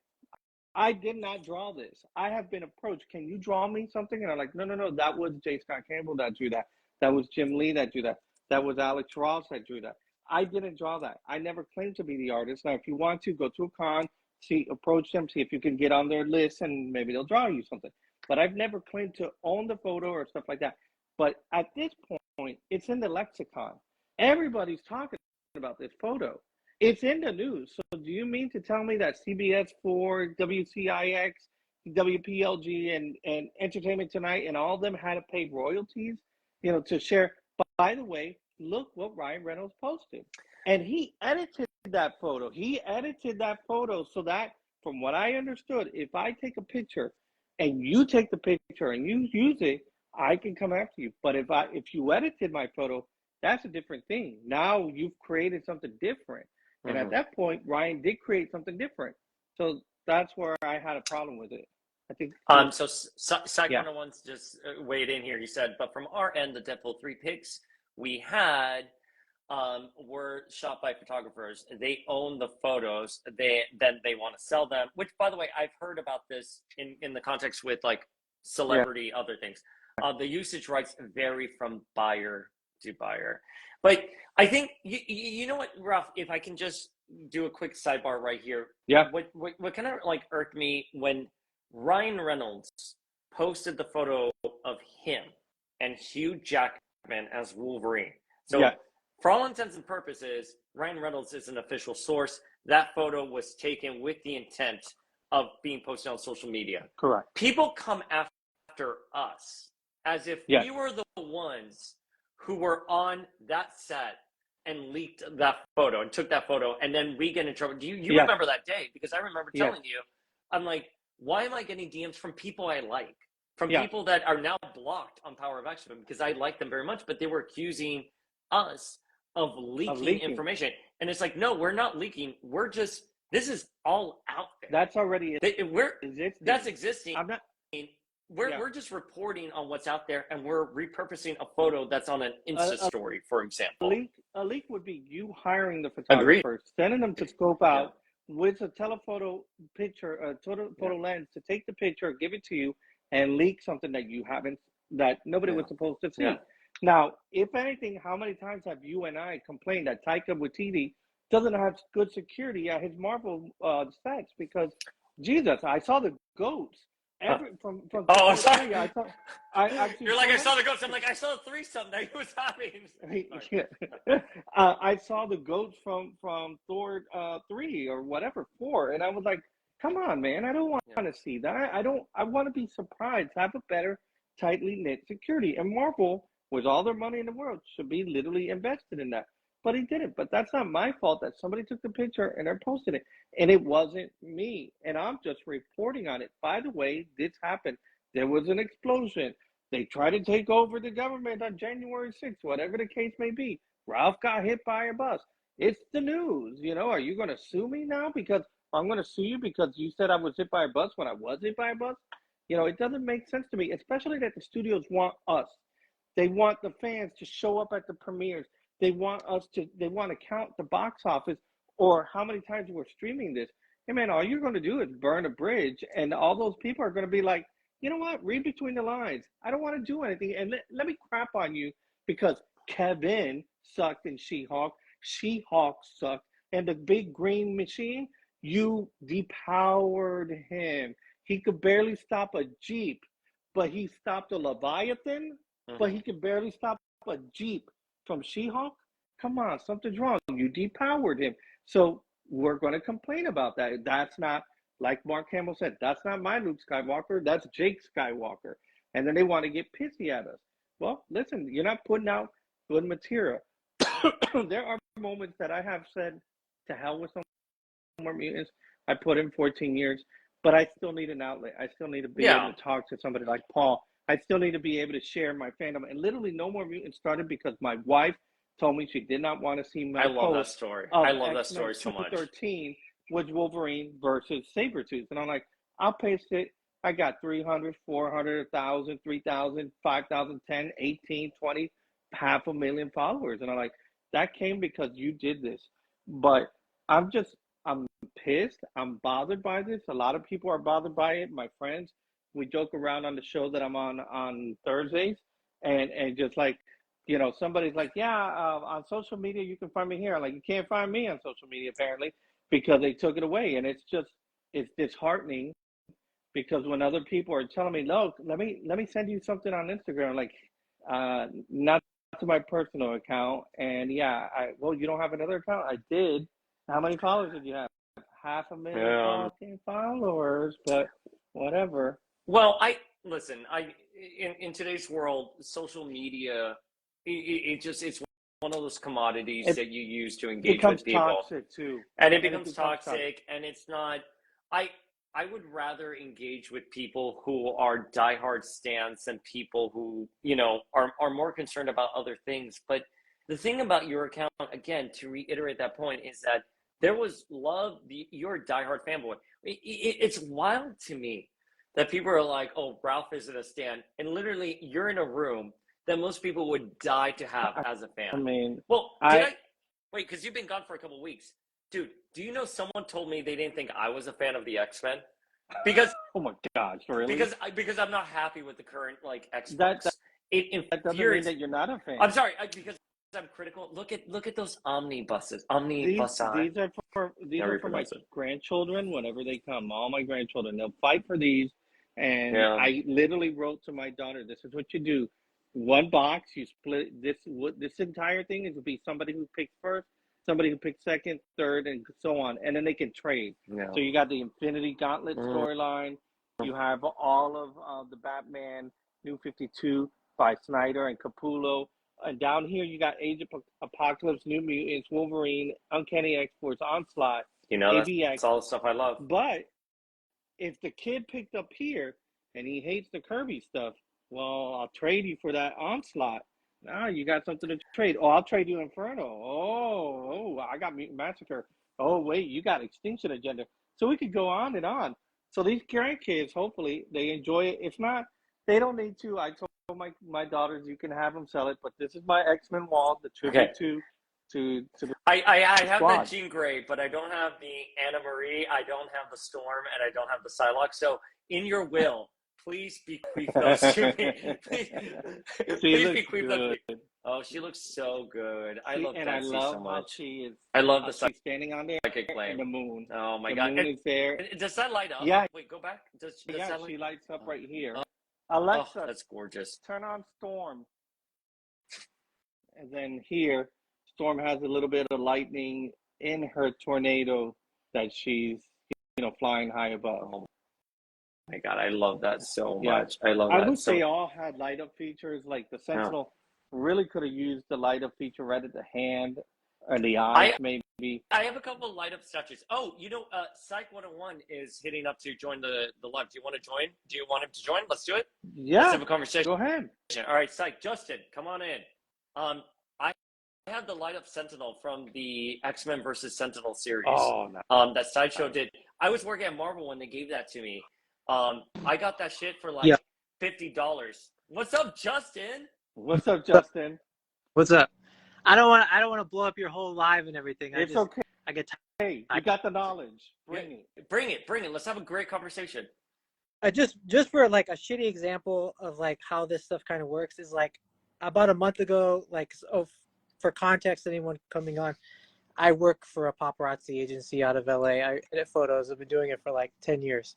I did not draw this. I have been approached. Can you draw me something? And I'm like, no, no, no. That was J. Scott Campbell that drew that. That was Jim Lee that drew that. That was Alex Ross that drew that. I didn't draw that. I never claimed to be the artist. Now, if you want to go to a con, see, approach them, see if you can get on their list, and maybe they'll draw you something. But I've never claimed to own the photo or stuff like that. But at this point, it's in the lexicon. Everybody's talking about this photo. It's in the news. So do you mean to tell me that CBS 4, WCIX, WPLG, and Entertainment Tonight, and all of them had to pay royalties, to share? But by the way, look what Ryan Reynolds posted. And he edited that photo. He edited that photo so that, from what I understood, if I take a picture and you take the picture and you use it, I can come after you. But if you edited my photo, that's a different thing. Now you've created something different. And at Mm-hmm. that point, Ryan did create something different. So that's where I had a problem with it. I think, So Psych yeah, 101's just weighed in here. He said, but from our end, the Deadpool 3 pics we had were shot by photographers. They own the photos. They want to sell them. Which, by the way, I've heard about this in the context with like yeah, celebrity other things. The usage rights vary from buyer to buyer. But I think you know what, Ralph. If I can just do a quick sidebar right here, yeah, what kind of like irked me when Ryan Reynolds posted the photo of him and Hugh Jackman as Wolverine. So, yeah, for all intents and purposes, Ryan Reynolds is an official source. That photo was taken with the intent of being posted on social media. correct. People come after us as if Yeah, we were the ones who were on that set and leaked that photo and took that photo, and then we get in trouble. Do you yes, remember that day? Because I remember yes, telling you, I'm like, why am I getting DMs from people I like? From yeah, people that are now blocked on Power of X Men because I like them very much, but they were accusing us of of leaking leaking. information. And it's like, no, we're not leaking. We're just, this is all out there. That's already We're, existing. that's existing. I'm not, yeah. We're just reporting on what's out there, and we're repurposing a photo that's on an Insta A story, for example. a leak would be you hiring the Agreed. photographer, sending them to scope Yeah. out with a telephoto picture, a telephoto lens to take the picture, give it to you, and leak something that you haven't, that nobody Yeah. was supposed to see. Yeah. Now, if anything, how many times have you and I complained that Taika Waititi doesn't have good security at his Marvel sets? Because Jesus, I saw the goats. From Oh, Toy sorry. Story, I've seen You're like, so I saw many. the ghost. I'm like, I saw the threesome that he was having. Yeah. I saw the goats from Thor 3 or whatever 4, and I was like, come on, man, I don't want Yeah. to see that. I want to be surprised. Have a better, tightly knit security. And Marvel, with all their money in the world, should be literally invested in that. But he didn't. But that's not my fault that somebody took the picture and they're posting it, and it wasn't me. And I'm just reporting on it. By the way, this happened. There was an explosion. They tried to take over the government on January 6th, whatever the case may be. Ralph got hit by a bus. It's the news. Are you going to sue me now? Because I'm going to sue you because you said I was hit by a bus when I was hit by a bus? It doesn't make sense to me, especially that the studios want us. They want the fans to show up at the premieres. They want to count the box office or how many times we're streaming this. Hey man, all you're going to do is burn a bridge, and all those people are going to be like, you know what? Read between the lines. I don't want to do anything. And let me crap on you because Kevin sucked in She-Hulk. She-Hulk sucked. And the big green machine, you depowered him. He could barely stop a Jeep, but he stopped a Leviathan, but he could barely stop a Jeep from She-Hulk. Come on, something's wrong. You depowered him. So we're going to complain about that. That's not, like Mark Hamill said, that's not my Luke Skywalker. That's Jake Skywalker. And then they want to get pissy at us. Well, listen, you're not putting out good material. There are moments that I have said, to hell with some more mutants. I put in 14 years, but I still need an outlet. I still need to be able to talk to somebody like Paul. I still need to be able to share my fandom. And literally, No More Mutants started because my wife told me she did not want to see my love that story. I love that story so much. 13 was Wolverine versus Sabretooth. And I'm like, I'll paste it. I got 300, 400, 1,000, 3,000, 5,000, 10, 18, 20, 500,000 followers. And I'm like, that came because you did this. But I'm pissed. I'm bothered by this. A lot of people are bothered by it. My friends, we joke around on the show that I'm on Thursdays, and just like, somebody's like, yeah, on social media you can find me here. I'm like, you can't find me on social media apparently because they took it away, and it's disheartening because when other people are telling me, look, let me send you something on Instagram, like, not to my personal account, and yeah, well, you don't have another account? I did. How many followers did you have? 500,000 fucking followers, but whatever. Well, in today's world, social media, it's one of those commodities that you use to engage with people. It becomes toxic too. And it becomes toxic, and it's not, I would rather engage with people who are diehard stans than people who, are more concerned about other things. But the thing about your account, again, to reiterate that point, is that there was love. You're a diehard fanboy. It's wild to me that people are like, oh, Ralph isn't a stan. And literally, you're in a room that most people would die to have as a fan. I mean, well, wait, because you've been gone for a couple of weeks. Dude, do you know someone told me they didn't think I was a fan of the X-Men? Because oh my gosh, really? Because I'm not happy with the current X-Men. That doesn't mean that you're not a fan. I'm sorry, because I'm critical. Look at those omnibuses. These are for my grandchildren whenever they come. All my grandchildren, they'll fight for these. And I literally wrote to my daughter, this is what you do. One box, you split this entire thing is to be somebody who picks first, somebody who picks second, third, and so on. And then they can trade. Yeah. So you got the Infinity Gauntlet storyline. You have all of the Batman New 52 by Snyder and Capullo. And down here, you got Age of Apocalypse, New Mutants, Wolverine, Uncanny X-Force, Onslaught, AVX. That's all the stuff I love. But if the kid picked up here and he hates the Kirby stuff, well, I'll trade you for that Onslaught. Now you got something to trade. Oh, I'll trade you Inferno. Oh, I got Mutant Massacre. Oh, wait, you got Extinction Agenda. So we could go on and on. So these grandkids, hopefully, they enjoy it. If not, they don't need to. I told my daughters, you can have them sell it, but this is my X-Men wall, the tribute to the I have the Jean Grey, but I don't have the Anna Marie, I don't have the Storm, and I don't have the Psylocke. So in your will, please bequeath those to me. Please bequeath them. Oh, she looks so good. I love Betsy so much. I love the she's standing on there flame. The moon. Oh my god. The moon is there. Does that light up? Yeah. Wait, go back. She lights up right here. Alexa, that's gorgeous. Turn on Storm. And then here, Storm has a little bit of lightning in her tornado that she's, flying high above. Oh my god, I love that so much. I love that. I wish they all had light up features. Like the Sentinel really could have used the light up feature right at the hand or the eyes, maybe. I have a couple of light up statues. Oh, Psych 101 is hitting up to join the live. Do you want to join? Do you want him to join? Let's do it. Yeah. Let's have a conversation. Go ahead. All right, Psych. Justin, come on in. I have the light up Sentinel from the X-Men versus Sentinel series. Oh, no. That Sideshow did. I was working at Marvel when they gave that to me. I got that shit for Yeah. like $50. What's up, Justin? What's up, Justin? What's up? I don't want to blow up your whole live and everything. It's okay. I get Hey, you got the knowledge. Bring it. Bring it. Let's have a great conversation. just for like a shitty example of like how this stuff kind of works is like about a month ago, like, so for context, anyone coming on, I work for a paparazzi agency out of LA. I edit photos. I've been doing it for like 10 years.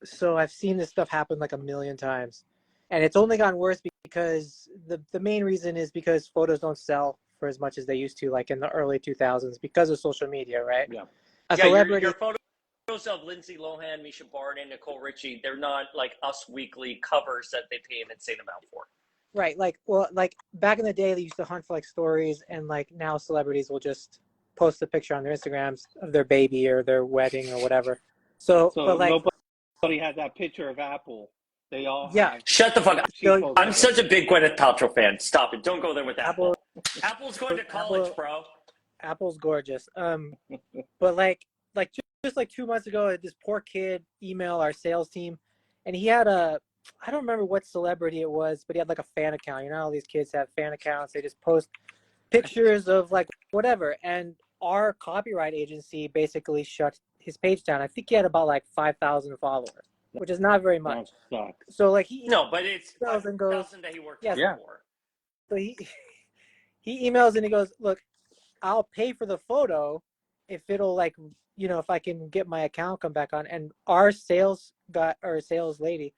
So I've seen this stuff happen like a million times, and it's only gotten worse because the main reason is because photos don't sell for as much as they used to, like in the early 2000s, because of social media, right? Yeah. A celebrity. Your photos of Lindsay Lohan, Misha Barton, Nicole Richie, they're not like Us Weekly covers that they pay an insane amount for. Right, like back in the day, they used to hunt for like stories, and like now celebrities will just post a picture on their Instagrams of their baby or their wedding or whatever. So but like nobody has that picture of Apple. They all have. Shut the fuck up. So, I'm such a big Gwyneth Paltrow fan. Stop it. Don't go there with Apple. Apple's going to college, bro. Apple's gorgeous. But like just like 2 months ago, this poor kid emailed our sales team, and he had I don't remember what celebrity it was, but he had like a fan account. You know, all these kids have fan accounts. They just post pictures of like whatever. And our copyright agency basically shut his page down. I think he had about like 5,000 followers, which is not very much. That sucks. So like but it's 5,000 that he worked for. So he emails and he goes, "Look, I'll pay for the photo if it'll like, if I can get my account come back on." And our sales lady,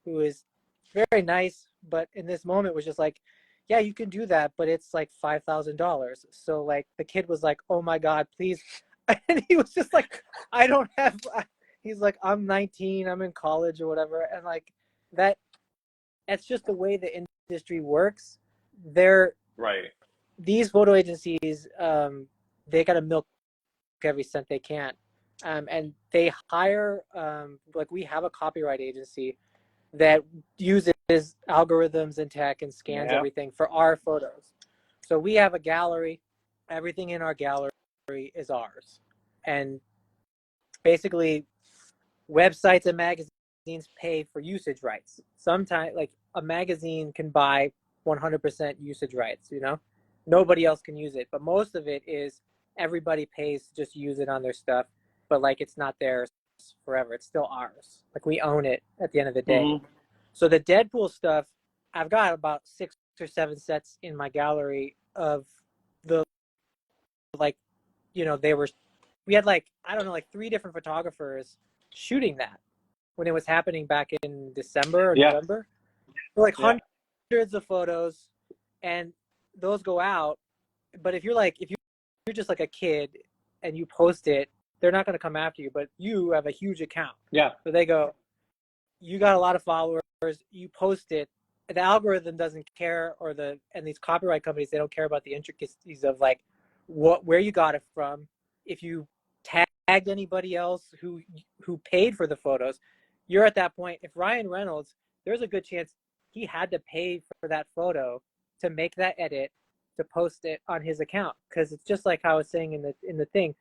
who is very nice, but in this moment was just like, "Yeah, you can do that, but it's like $5,000. So like the kid was like, "Oh my God, please." And he was just like, "I don't have," he's like, "I'm 19, I'm in college or whatever." And like that's just the way the industry works. These photo agencies, they got to milk every cent they can. And they hire, like we have a copyright agency that uses algorithms and tech and scans everything for our photos. So we have a gallery. Everything in our gallery is ours. And basically, websites and magazines pay for usage rights. Sometimes, like a magazine can buy 100% usage rights, Nobody else can use it. But most of it is everybody pays to just use it on their stuff. But like it's not theirs forever. It's still ours. Like we own it at the end of the day. Mm-hmm. So the Deadpool stuff, I've got about 6 or 7 sets in my gallery of the, like, we had like, I don't know, like 3 different photographers shooting that when it was happening back in December or November. So like hundreds of photos, and those go out. But if you're just like a kid and you post it, they're not going to come after you, but you have a huge account. Yeah. So they go, you got a lot of followers, you post it, the algorithm doesn't care, and these copyright companies, they don't care about the intricacies of like where you got it from. If you tagged anybody else who paid for the photos, you're at that point. If Ryan Reynolds, there's a good chance he had to pay for that photo to make that edit to post it on his account, because it's just like how I was saying in the thing.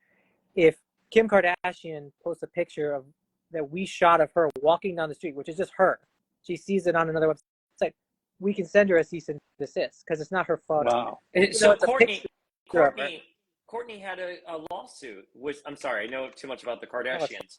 If Kim Kardashian posts a picture that we shot of her walking down the street, which is just her, she sees it on another website, we can send her a cease and desist because it's not her photo. Wow. So Courtney had a lawsuit. I'm sorry, I know too much about the Kardashians.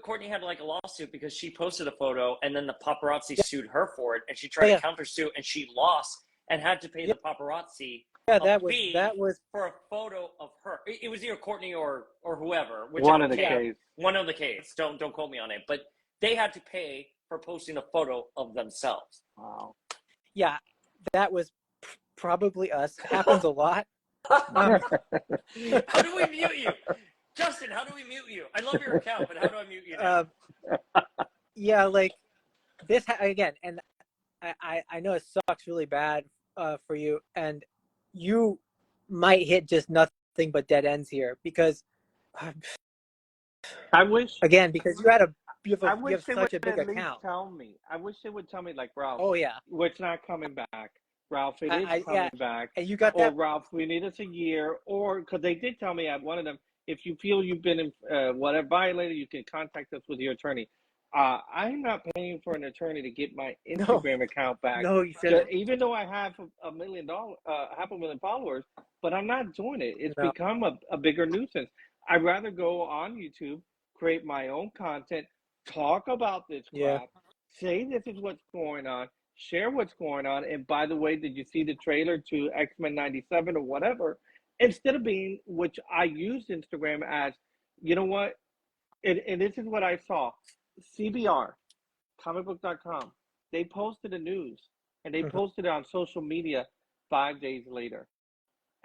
Courtney had like a lawsuit because she posted a photo and then the paparazzi sued her for it, and she tried to countersue and she lost and had to pay the paparazzi. Yeah, that was for a photo of her. It was either Courtney or whoever. One of the case. One of the case. Don't quote me on it, but they had to pay for posting a photo of themselves. Wow. Yeah, that was probably us. It happens a lot. How do we mute you? Justin, how do we mute you? I love your account, but how do I mute you now? Yeah, like this again, and I know it sucks really bad for you, and you might hit just nothing but dead ends here, because I wish, again, because you have such a big account. I wish they would tell me, like, Ralph, it's not coming back. Ralph, it is coming back. And you got that. Or Ralph, we need us a year. Or, because they did tell me at one of them, if you feel you've been whatever violated, you can contact us with your attorney. I'm not paying for an attorney to get my No, Instagram account back, no, you shouldn't. even though I have half a million followers. But I'm not doing it. It's No. become a bigger nuisance. I'd rather go on YouTube, create my own content, talk about this Yeah. crap, say this is what's going on, share what's going on. And by the way, did you see the trailer to X-Men 97 or whatever? Instead of being, which I used Instagram as, you know what? And this is what I saw. CBR, comicbook.com, they posted the news and they Mhm. posted it on social media 5 days later.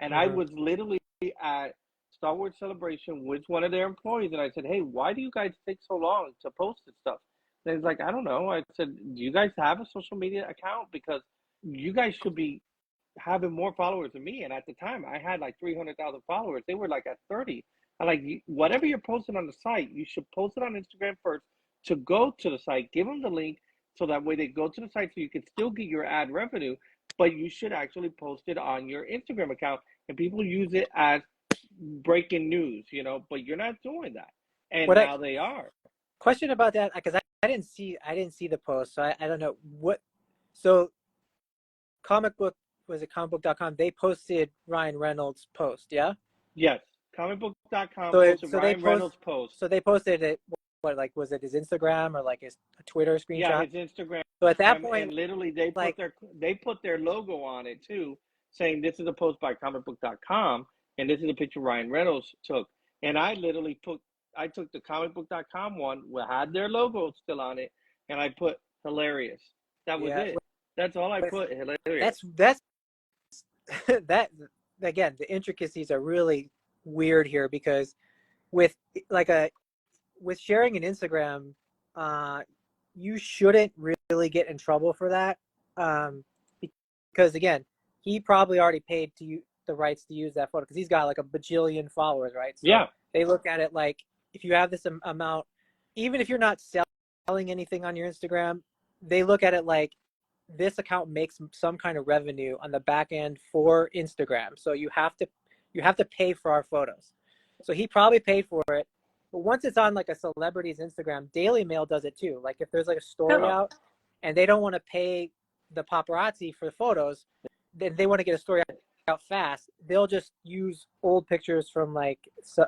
And I Mhm. was literally at Star Wars Celebration with one of their employees, and I said, "Hey, why do you guys take so long to post this stuff?" And he's like, "I don't know." I said, "Do you guys have a social media account? Because you guys should be having more followers than me." And at the time, I had like 300,000 followers. They were like at 30. I'm like, whatever you're posting on the site, you should post it on Instagram first to go to the site, give them the link so that way they go to the site so you can still get your ad revenue, but you should actually post it on your Instagram account and people use it as breaking news, but you're not doing that. And What I now they are. question about that, because I didn't see the post, so I don't know what. So comic book was it comicbook.com? They posted Ryan Reynolds' post, yeah. Yes. Comicbook.com So posted so they Ryan post Reynolds' post. so they posted it. What, like, was it his Instagram or like his Twitter Yeah, screenshot? his Instagram. So at that And point, literally like, they put their logo on it too, saying this is a post by comicbook.com and this is a picture Ryan Reynolds took. And I took the comicbook.com one, had their logo still on it, and I put hilarious. That was yeah, it. That's all I with, put, hilarious. that's that again. The intricacies are really weird here because with like a with sharing an Instagram, uh, you shouldn't really get in trouble for that, um, because again, he probably already paid to you the rights to use that photo because he's got like a bajillion followers, right? So Yeah. they look at it like if you have this amount, even if you're not selling anything on your Instagram, they look at it like this account makes some kind of revenue on the back end for Instagram. So you have to pay for our photos. So he probably paid for it. But once it's on like a celebrity's Instagram, Daily Mail does it too. Like if there's like a story Yeah. out and they don't want to pay the paparazzi for the photos, then they want to get a story out fast. They'll just use old pictures from like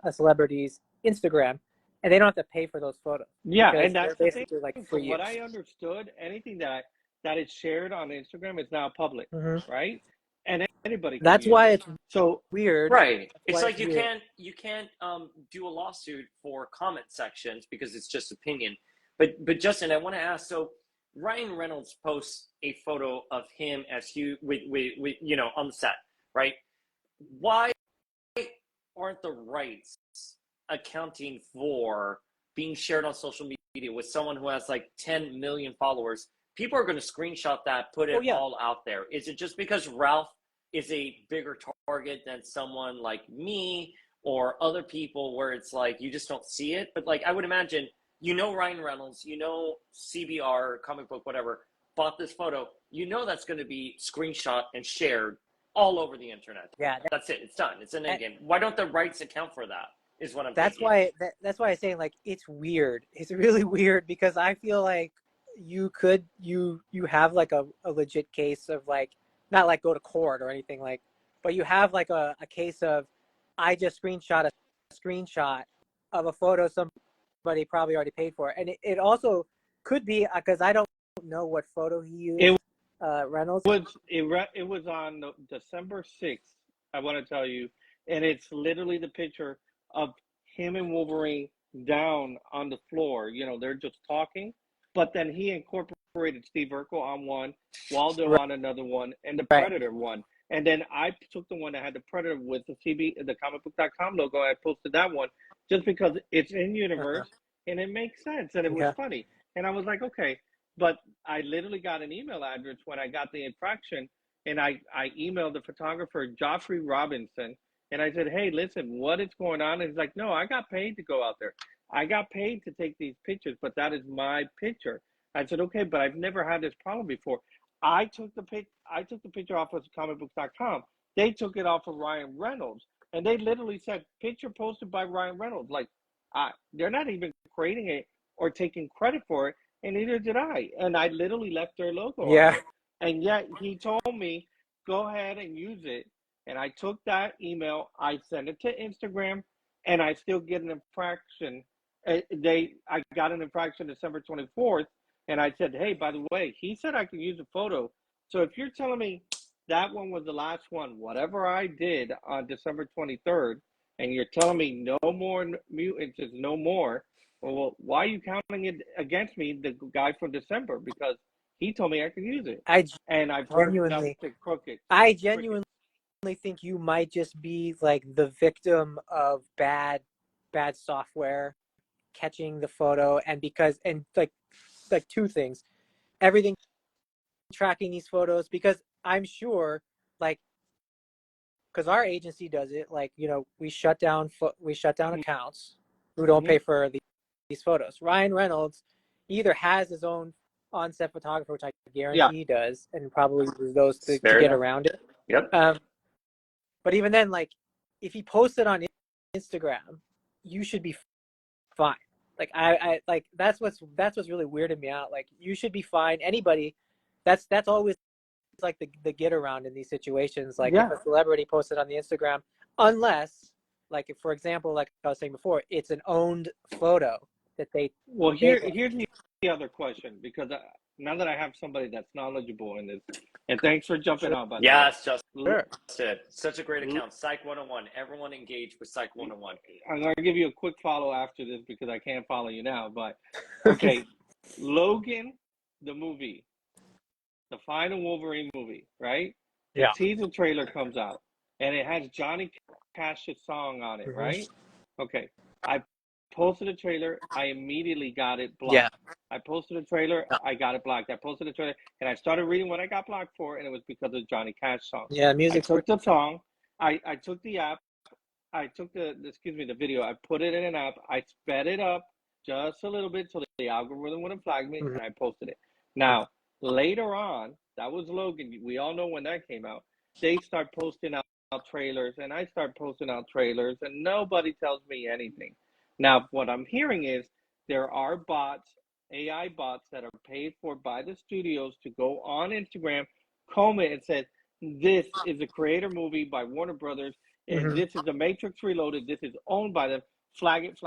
a celebrity's Instagram and they don't have to pay for those photos Yeah, because and they're that's the thing. basically like free From what use. I understood, anything that is shared on Instagram is now public, Hmm. right? And anybody can That's use why it. it's So weird. Right. That's It's why it's like you weird. can't do a lawsuit for comment sections because it's just opinion. But Justin, I want to ask. So Ryan Reynolds posts a photo of him as Hugh with on the set, right? Why aren't the rights accounting for being shared on social media with someone who has like 10 million followers? People are going to screenshot that, put Oh it yeah, all out there. Is it just because Ralph is a bigger target than someone like me or other people where it's like you just don't see it? But like I would imagine, Ryan Reynolds, CBR, comic book, whatever, bought this photo, that's going to be screenshot and shared all over the internet. yeah. That's it. It's done. It's an end That, game. Why don't the rights account for that? Is what I'm that's thinking. why that's why I'm saying like it's weird. It's really weird because I feel like you have like a legit case of like not like go to court or anything like, but you have like a case of I just screenshot a screenshot of a photo somebody probably already paid for, and it also could be because I don't know what photo he it used, Reynolds. it was on December 6th, I want to tell you, and it's literally the picture of him and Wolverine down on the floor. They're just talking, but then he incorporated Steve Urkel on one, Waldo Right. on another one, and the Right. Predator one. And then I took the one that had the Predator with the comicbook.com logo. I posted that one just because it's in Uh-huh. universe and it makes sense and it was Yeah. funny. And I was like, okay, but I literally got an email address when I got the infraction, and I emailed the photographer Joffrey Robinson, and I said, "Hey, listen, what is going on?" And he's like, "No, I got paid to go out there. I got paid to take these pictures, but that is my picture." I said, "Okay, but I've never had this problem before." I took the picture off of comicbooks.com. They took it off of Ryan Reynolds. and they literally said picture posted by Ryan Reynolds. Like, they're not even creating it or taking credit for it, and neither did I. And I literally left their logo on Yeah. there. And yet he told me, go ahead and use it. And I took that email, I sent it to Instagram, and I still get an infraction. I got an infraction December 24th, and I said, hey, by the way, he said I could use a photo. So if you're telling me that one was the last one, whatever I did on December 23rd, and you're telling me no more mutants is no more, well, why are you counting it against me, the guy from December? Because he told me I could use it. I And I've heard genuinely, nothing crooked. I genuinely think you might just be like the victim of bad software catching the photo, and like two things, everything tracking these photos, because I'm sure, like, because our agency does it, like, we shut down accounts who don't pay for these photos. Ryan Reynolds either has his own on-set photographer, which I guarantee he does, and probably uses those to get around it. Yep. But even then, like, if he posted on Instagram, you should be fine. Like, I like, that's what's really weirded me out. Like, you should be fine. Anybody, that's always like the get around in these situations. Like, if a celebrity posted on the Instagram, unless, like, if, for example, like I was saying before, it's an owned photo that they. Well, here's the other question, because now that I have somebody that's knowledgeable in this, and thanks for jumping on, by the way. Yes, Justin. Sure. Such a great account. Psych 101. Everyone engage with Psych 101. I'm going to give you a quick follow after this because I can't follow you now. But, okay, Logan, the movie, the final Wolverine movie, right? The teaser trailer comes out, and it has Johnny Cash's song on it, right? Okay. I posted a trailer. I immediately got it blocked. Yeah. I posted a trailer. I got it blocked. I posted a trailer, and I started reading what I got blocked for, and it was because of Johnny Cash song. Yeah, music. I took the song. I took the app. I took the video. I put it in an app. I sped it up just a little bit so the algorithm wouldn't flag me, and I posted it. Now, later on, that was Logan. We all know when that came out. They start posting out trailers, and I start posting out trailers, and nobody tells me anything. Now, what I'm hearing is there are bots, AI bots, that are paid for by the studios to go on Instagram, comb it, and say, this is a creator movie by Warner Brothers, and this is The Matrix Reloaded, this is owned by them, flag it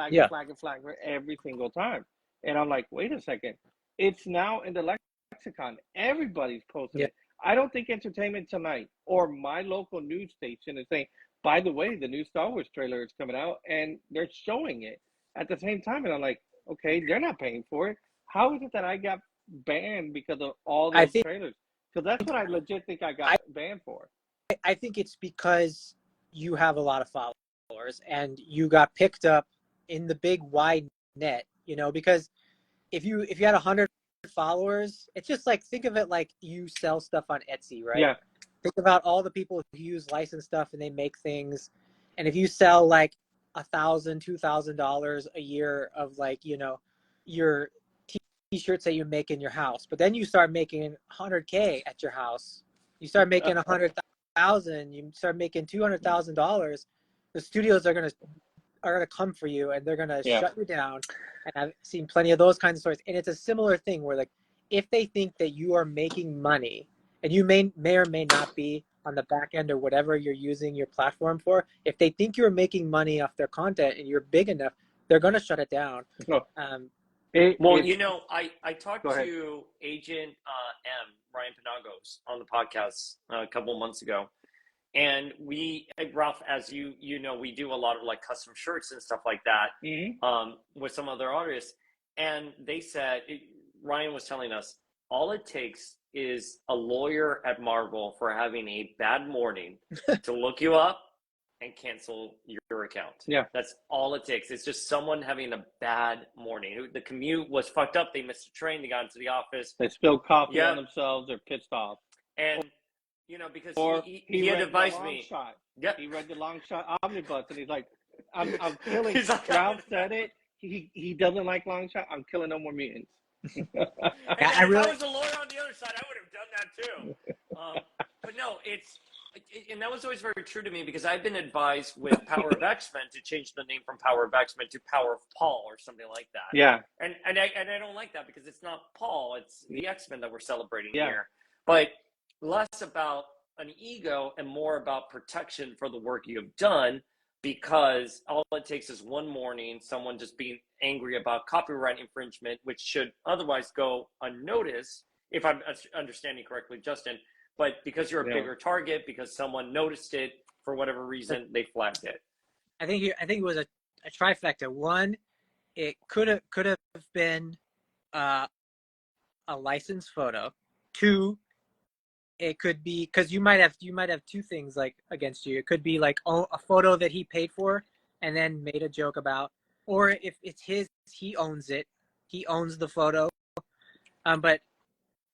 every single time. And I'm like, wait a second. It's now in the lexicon. Everybody's posting it. I don't think Entertainment Tonight or my local news station is saying, by the way, the new Star Wars trailer is coming out, and they're showing it at the same time. And I'm like, okay, they're not paying for it. How is it that I got banned because of all those trailers? Because that's what I legit think I got banned for. I think it's because you have a lot of followers, and you got picked up in the big wide net, because if you had 100 followers, it's just like, think of it like you sell stuff on Etsy, right? Yeah. Think about all the people who use licensed stuff and they make things, and if you sell like $1,000, $2,000 a year of, like, your t-shirts that you make in your house, but then you start making 100K at your house, you start making 100,000, you start making $200,000, the studios are gonna come for you, and they're gonna shut you down. And I've seen plenty of those kinds of stories. And it's a similar thing where, like, if they think that you are making money, and you may or may not be on the back end or whatever you're using your platform for, if they think you're making money off their content and you're big enough, they're gonna shut it down. Well, I talked to Agent M, Ryan Penagos, on the podcast a couple of months ago. And Ralph, as you know, we do a lot of, like, custom shirts and stuff like that with some other artists. And they said, Ryan was telling us, all it takes is a lawyer at Marvel for having a bad morning to look you up and cancel your account. Yeah. That's all it takes. It's just someone having a bad morning. The commute was fucked up. They missed a train. They got into the office. They spilled coffee on themselves. They're pissed off. And, because he had advised me. Yep. He read the Long Shot Omnibus, and he's like, I'm killing. Ralph said it. He doesn't like Long Shot. I'm killing no more mutants. If I was a lawyer on the other side, I would have done that too. But no, and that was always very true to me because I've been advised with Power of X-Men to change the name from Power of X-Men to Power of Paul or something like that. Yeah. And I don't like that because it's not Paul, it's the X-Men that we're celebrating Yeah. here. But less about an ego and more about protection for the work you have done, because all it takes is one morning, someone just being angry about copyright infringement, which should otherwise go unnoticed, if I'm understanding correctly, Justin. But because you're a Yeah. bigger target, because someone noticed it for whatever reason, they flagged it. I think it was a trifecta. One, it could have been a licensed photo. Two, it could be because you might have two things like against you. It could be like a photo that he paid for and then made a joke about, or if it's his, he owns it, he owns the photo. But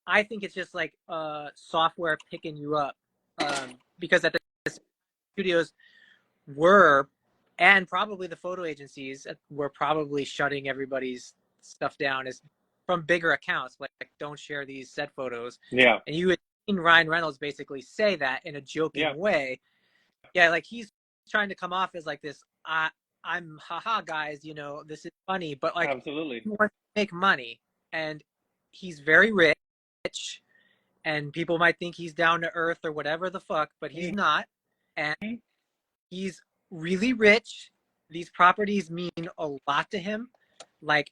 I think it's just like software picking you up, because at the studios were, and probably the photo agencies were probably shutting everybody's stuff down as from bigger accounts, like don't share these set photos. Yeah. And you had seen Ryan Reynolds basically say that in a joking way. Yeah, like he's trying to come off as like this, I'm haha guys, this is funny, but like Absolutely. he wants to make money, and he's very rich, and people might think he's down to earth or whatever the fuck, but he's not. And he's really rich. These properties mean a lot to him, like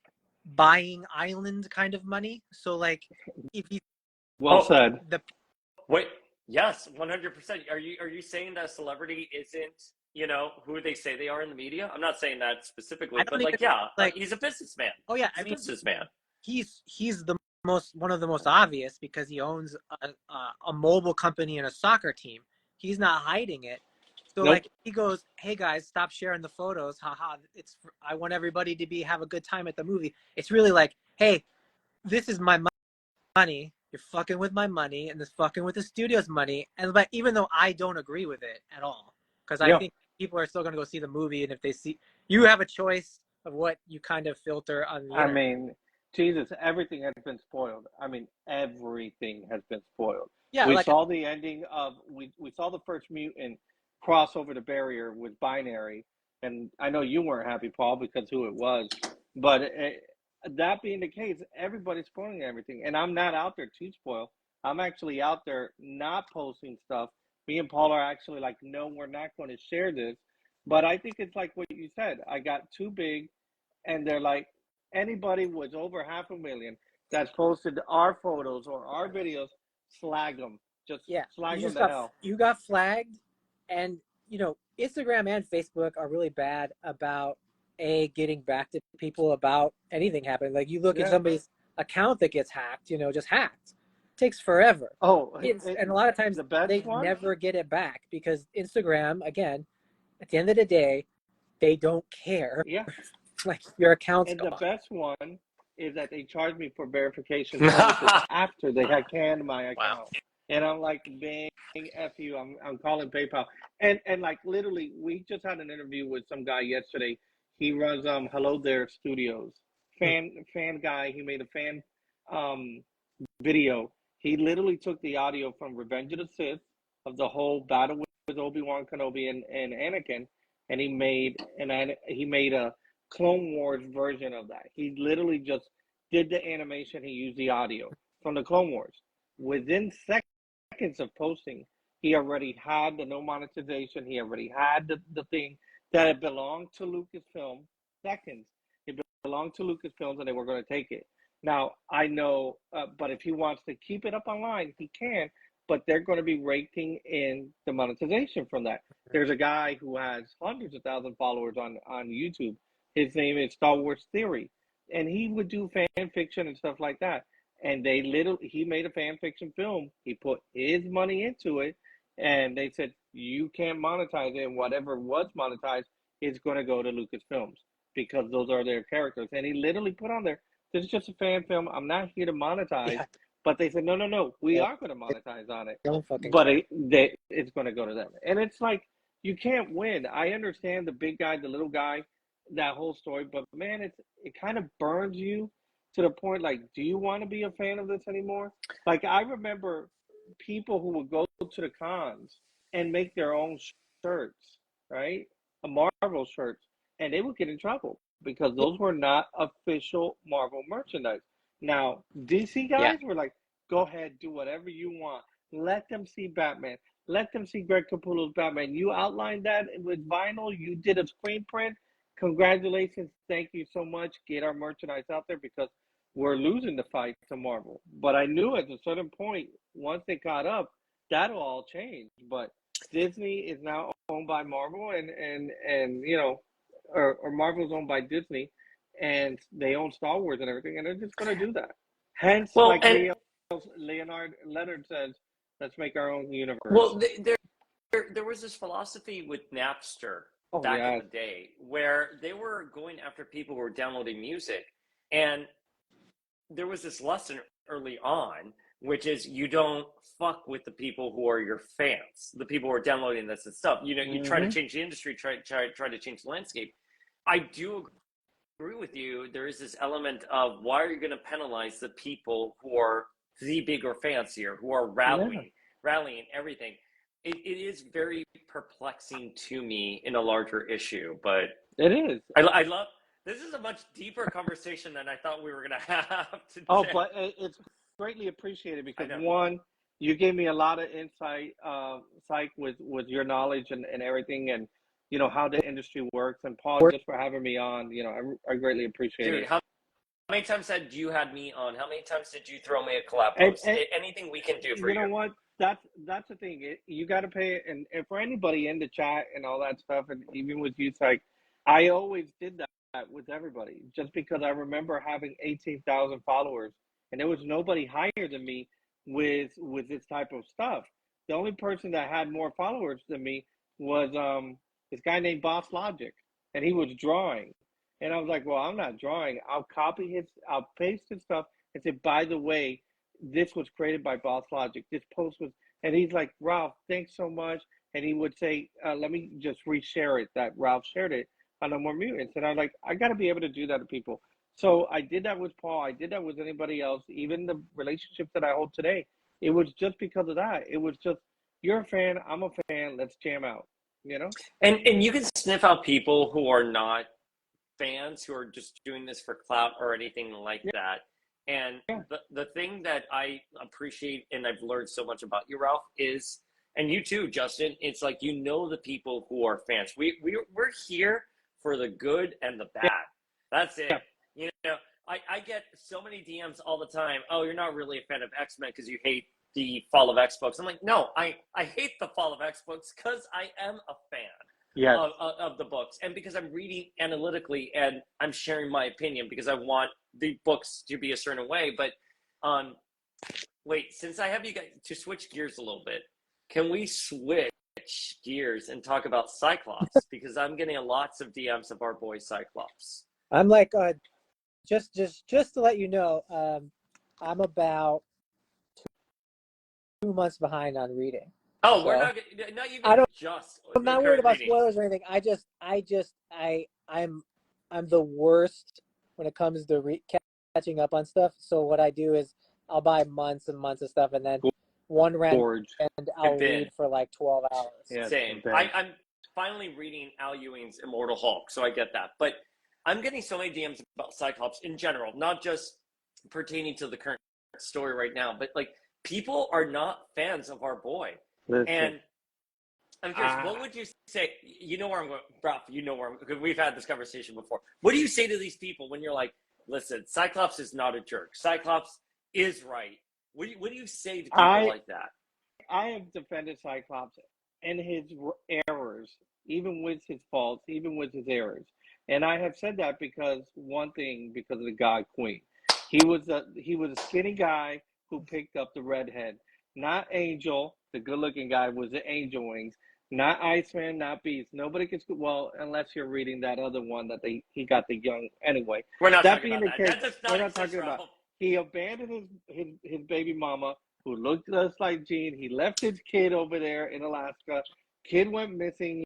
buying island kind of money. So like if he Well said. Wait, yes, 100%. Are you saying that a celebrity isn't, who they say they are in the media? I'm not saying that specifically, but he's a businessman. Oh yeah, he's a businessman. He's one of the most obvious because he owns a mobile company and a soccer team. He's not hiding it. So like he goes, "Hey guys, stop sharing the photos. Haha, I want everybody to have a good time at the movie." It's really like, "Hey, this is my money. You're fucking with my money, and this fucking with the studio's money." And but even though I don't agree with it at all, because I think people are still going to go see the movie, and if they see, you have a choice of what you kind of filter on the internet. I mean, Jesus, everything has been spoiled. I mean, everything has been spoiled. Yeah, we saw the ending of we saw the first mutant cross over the barrier with Binary, and I know you weren't happy, Paul, because who it was. But that being the case, everybody's spoiling everything, and I'm not out there to spoil. I'm actually out there not posting stuff. Me and Paul are actually like, no, we're not going to share this. But I think it's like what you said. I got too big, and they're like, anybody was over 500,000 that's posted our photos or our videos, slag them. Just slag them to hell. You got flagged, and Instagram and Facebook are really bad about getting back to people about anything happening. Like you look at somebody's account that gets hacked, just hacked. It takes forever. And a lot of times they never get it back because Instagram, again, at the end of the day, they don't care. Yeah. Like your account's And gone. the best one is that they charged me for verification services after they had canned my account. Wow. And I'm like, bang, F you, I'm calling PayPal. And like literally, we just had an interview with some guy yesterday. He runs Hello There Studios. Fan guy. He made a fan video. He literally took the audio from Revenge of the Sith of the whole battle with Obi-Wan Kenobi and Anakin, and he made a Clone Wars version of that. He literally just did the animation. He used the audio from the Clone Wars. Within seconds of posting, he already had the no monetization. He already had the thing that it belonged to Lucasfilm. Seconds. It belonged to Lucasfilms, and they were going to take it. Now, I know, but if he wants to keep it up online, he can, but they're going to be raking in the monetization from that. There's a guy who has hundreds of thousands of followers on YouTube. His name is Star Wars Theory, and he would do fan fiction and stuff like that. And he made a fan fiction film. He put his money into it, and they said, you can't monetize it, and whatever was monetized is going to go to Lucasfilms because those are their characters. And he literally put on there, this is just a fan film. I'm not here to monetize. Yeah. But they said, no, we are going to monetize on it. But it's going to go to them. And it's like, you can't win. I understand the big guy, the little guy, that whole story. But, man, it kind of burns you to the point, like, do you want to be a fan of this anymore? Like, I remember people who would go to the cons and make their own shirts, right? A Marvel shirts, and they would get in trouble because those were not official Marvel merchandise. Now, DC Yeah. guys were like, go ahead, do whatever you want. Let them see Batman. Let them see Greg Capullo's Batman. You outlined that with vinyl. You did a screen print. Congratulations. Thank you so much. Get our merchandise out there because we're losing the fight to Marvel. But I knew at a certain point, once they caught up, that'll all change. But Disney is now owned by Marvel, and you know, or Marvel's owned by Disney, and they own Star Wars and everything, and they're just going to do that. Hence, Well, like and Leonard Leonard says, let's make our own universe. well, there was this philosophy with Napster Oh back in yeah, the day where they were going after people who were downloading music, and there was this lesson early on, which is you don't fuck with the people who are your fans, the people who are downloading this and stuff. You know, you try to change the industry, try to change the landscape. I do agree with you. There is this element of why are you going to penalize the people who are the bigger fans here, who are rallying everything. It is very perplexing to me in a larger issue, but it is. I love. This is a much deeper conversation than I thought we were going to have today. Oh, but it's greatly appreciated because one, you gave me a lot of insight, Psych, with your knowledge and everything, and you know how the industry works. And Paul, just for having me on, you know, I greatly appreciate Dude, it. how many times had you had me on? How many times did you throw me a collab post? Anything we can do for you. You know what? That's the thing. You got to pay, and for anybody in the chat and all that stuff, and even with you, Psych, I always did that with everybody, just because I remember having 18,000 followers, and there was nobody higher than me with this type of stuff. The only person that had more followers than me was this guy named Boss Logic, and he was drawing, and I was like, well, I'm not drawing. I'll paste his stuff and say, by the way, this was created by Boss Logic. This post was, and he's like, Ralph, thanks so much. And he would say, let me just reshare it that Ralph shared it on No More Mutants. And I'm like, I got to be able to do that to people. So I did that with Paul. I did that with anybody else. Even the relationships that I hold today, it was just because of that. It was just, you're a fan, I'm a fan, let's jam out, you know? And you can sniff out people who are not fans, who are just doing this for clout or anything like that. And the thing that I appreciate and I've learned so much about you, Ralph, is, and you too, Justin, it's like, you know, the people who are fans. We're here for the good and the bad. That's it. You know, I get so many DMs all the time. Oh, you're not really a fan of X-Men because you hate the Fall of X books. I'm like, no, I hate the Fall of X books because I am a fan of the books, and because I'm reading analytically and I'm sharing my opinion because I want the books to be a certain way. But wait, since I have you guys to switch gears a little bit, can we switch gears and talk about Cyclops? Because I'm getting lots of DMs of our boy Cyclops. I'm like, just to let you know, I'm about 2 months behind on reading. Oh, so, we're not even just. I'm not worried about spoilers or anything. I'm the worst when it comes to catching up on stuff. So what I do is I'll buy months and months of stuff, and then one random and I'll read for like 12 hours. Yeah, same. I'm finally reading Al Ewing's Immortal Hulk, so I get that. But I'm getting so many DMs about Cyclops in general, not just pertaining to the current story right now, but like people are not fans of our boy. Listen. And I'm curious, what would you say? You know where I'm going, Ralph. You know where I'm, because we've had this conversation before. What do you say to these people when you're like, listen, Cyclops is not a jerk. Cyclops is right. What do you say to people like that? I have defended Cyclops and his errors, even with his faults, even with his errors. And I have said that because of the God Queen. He was a skinny guy who picked up the redhead. Not Angel, the good-looking guy, was the Angel Wings. Not Iceman, not Beast. Nobody gets, well, unless you're reading that other one that he got the young. Anyway, we're not talking about that. We're not talking about. He abandoned his baby mama, who looked just like Jean. He left his kid over there in Alaska. Kid went missing.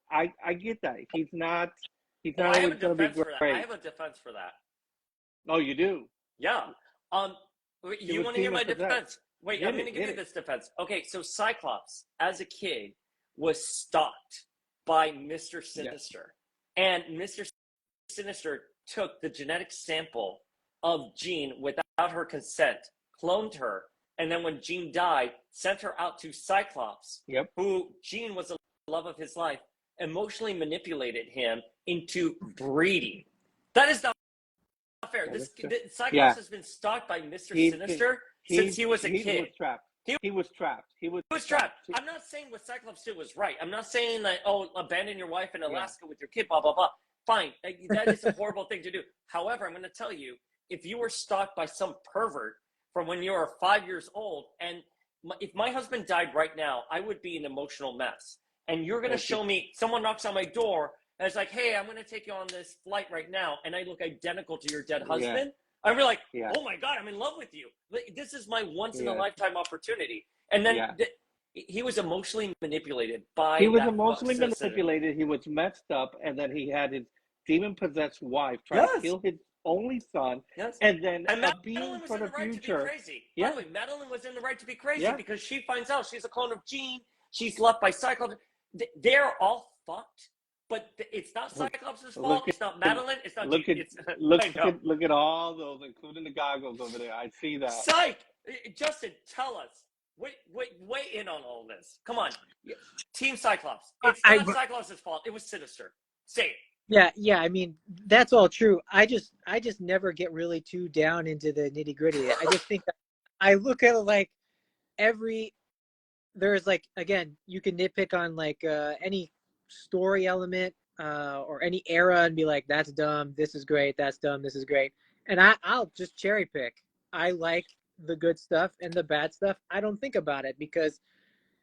I get that. He's not always going to be great. I have a defense for that. Oh, you do? Yeah. You want to hear my defense? Wait, I'm going to give you this defense. Okay, so Cyclops, as a kid, was stalked by Mr. Sinister. And Mr. Sinister took the genetic sample of Jean without her consent, cloned her, and then when Jean died, sent her out to Cyclops, who Jean was the love of his life, emotionally manipulated him into breeding. That is not fair. Cyclops has been stalked by Mr. Sinister since he was a kid. He was trapped. He was trapped. He was trapped. I'm not saying what Cyclops did was right. I'm not saying like, oh, abandon your wife in Alaska with your kid, blah, blah, blah. Fine. That is a horrible thing to do. However, I'm going to tell you, if you were stalked by some pervert from when you were 5 years old, and if my husband died right now, I would be an emotional mess. And you're going to show me, someone knocks on my door, and it's like, hey, I'm going to take you on this flight right now, and I look identical to your dead husband. I'd be like, oh my God, I'm in love with you. This is my once in a lifetime opportunity. And then he was emotionally manipulated by. He was emotionally manipulated. He was messed up, and then he had his demon-possessed wife try to kill his only son, and then a being for the future. By the way, Madeline was in the right to be crazy because she finds out she's a clone of Jean. She's left by Cyclops. They're all fucked. But it's not Cyclops' fault. It's not Madeline. It's not. Look at all those, including the goggles over there. I see that. Psych! Justin, tell us. Weigh in on all this. Come on, Team Cyclops. It's not Cyclops' fault. It was Sinister. Say it. Yeah. I mean, that's all true. I just never get really too down into the nitty gritty. I just think that I look at it like there's like, again, you can nitpick on like any story element or any era and be like, that's dumb, this is great, that's dumb, this is great, and I'll just cherry pick. I like the good stuff, and the bad stuff I don't think about it because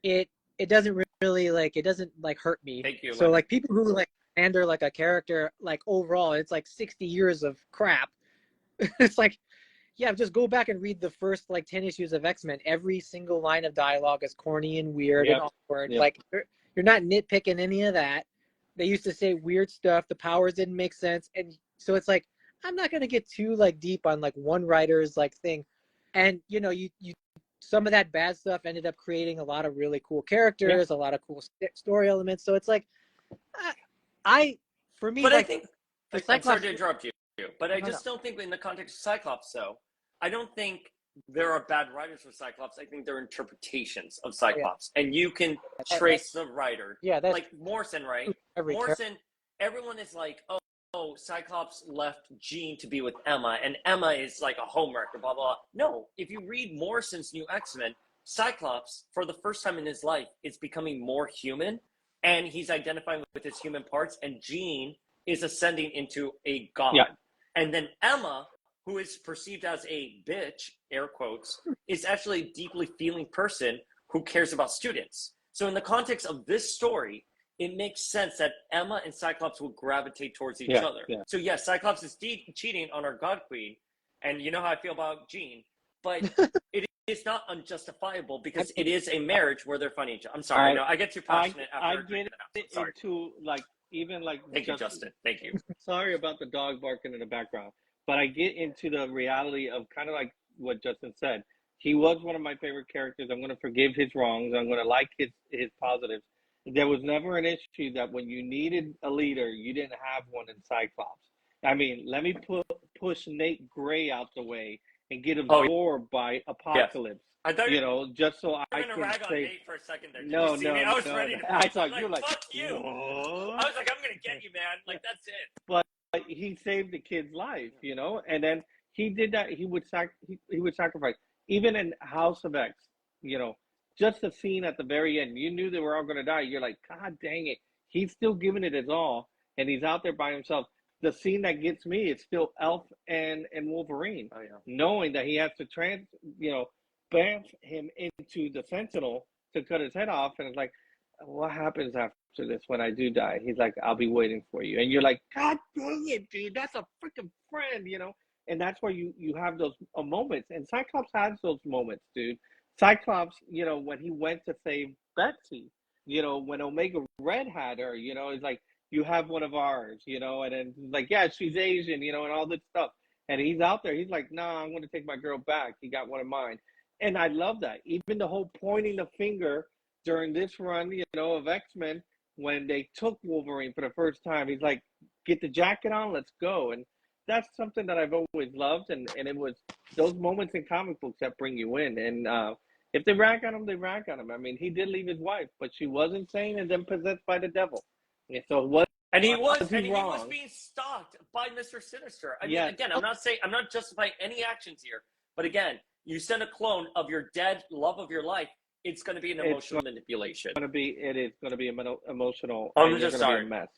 it doesn't really like, it doesn't like hurt me. Thank you. So like people who like pander like a character, like overall it's like 60 years of crap. It's like, yeah, just go back and read the first like 10 issues of X-Men. Every single line of dialogue is corny and weird and awkward. Like you're not nitpicking any of that. They used to say weird stuff. The powers didn't make sense. And so it's like, I'm not going to get too like deep on like one writer's like thing. And you know, you some of that bad stuff ended up creating a lot of really cool characters, a lot of cool story elements. So it's like, for me, but like, I think, I'm sorry to interrupt you, but I just don't think in the context of Cyclops, though, I don't think there are bad writers for Cyclops. I think there are interpretations of Cyclops, and you can trace the writer. Yeah, that's like Morrison, right? Morrison, everyone is like, oh, Cyclops left Jean to be with Emma, and Emma is like a homewrecker, blah, blah, blah. No, if you read Morrison's new X-Men, Cyclops, for the first time in his life, is becoming more human, and he's identifying with his human parts, and Jean is ascending into a god. Yeah. And then Emma, who is perceived as a bitch, air quotes, is actually a deeply feeling person who cares about students. So in the context of this story, it makes sense that Emma and Cyclops will gravitate towards each other. Yeah. So yes, Cyclops is cheating on our God Queen, and you know how I feel about Jean, but it is not unjustifiable because it is a marriage where they're finding each other. I'm sorry, I get too passionate after drinking it out. Sorry. Into like even like. Thank you, Justin. Thank you. Sorry about the dog barking in the background, but I get into the reality of kind of like what Justin said. He was one of my favorite characters. I'm going to forgive his wrongs. I'm going to like his positives. There was never an issue that when you needed a leader, you didn't have one in Cyclops. I mean, let me push Nate Gray out the way and get absorbed by Apocalypse. I thought just so I can rag on Nate for a second there. No. I was ready. I thought you were like, fuck you. Whoa. I was like, I'm going to get you, man. Like, that's it. But he saved the kid's life, and then he did that. He would sacrifice. Even in House of X, just the scene at the very end, you knew they were all going to die. You're like, God dang it. He's still giving it his all, and he's out there by himself. The scene that gets me is still Elf and Wolverine, knowing that he has to bamf him into the Sentinel to cut his head off. And it's like, what happens after this when I do die? He's like, I'll be waiting for you. And you're like, God dang it, dude. That's a freaking friend, And that's where you have those moments. And Cyclops has those moments, dude. Cyclops, when he went to save Betsy, when Omega Red had her, it's like, you have one of ours, and then like, yeah, she's Asian, and all this stuff. And he's out there. He's like, nah, I'm going to take my girl back. He got one of mine. And I love that. Even the whole pointing the finger during this run, of X-Men, when they took Wolverine for the first time, he's like, "Get the jacket on, let's go." And that's something that I've always loved, and it was those moments in comic books that bring you in. And if they rag on him, they rag on him. I mean, he did leave his wife, but she was insane and then possessed by the devil. And so was And he he was wrong? being stalked by Mr. Sinister. I mean, Yes. again, I'm not justifying any actions here, but again, you send a clone of your dead love of your life, it's going to be an emotional manipulation. It is going to be emotional. I'm and just you're gonna sorry. be a mess.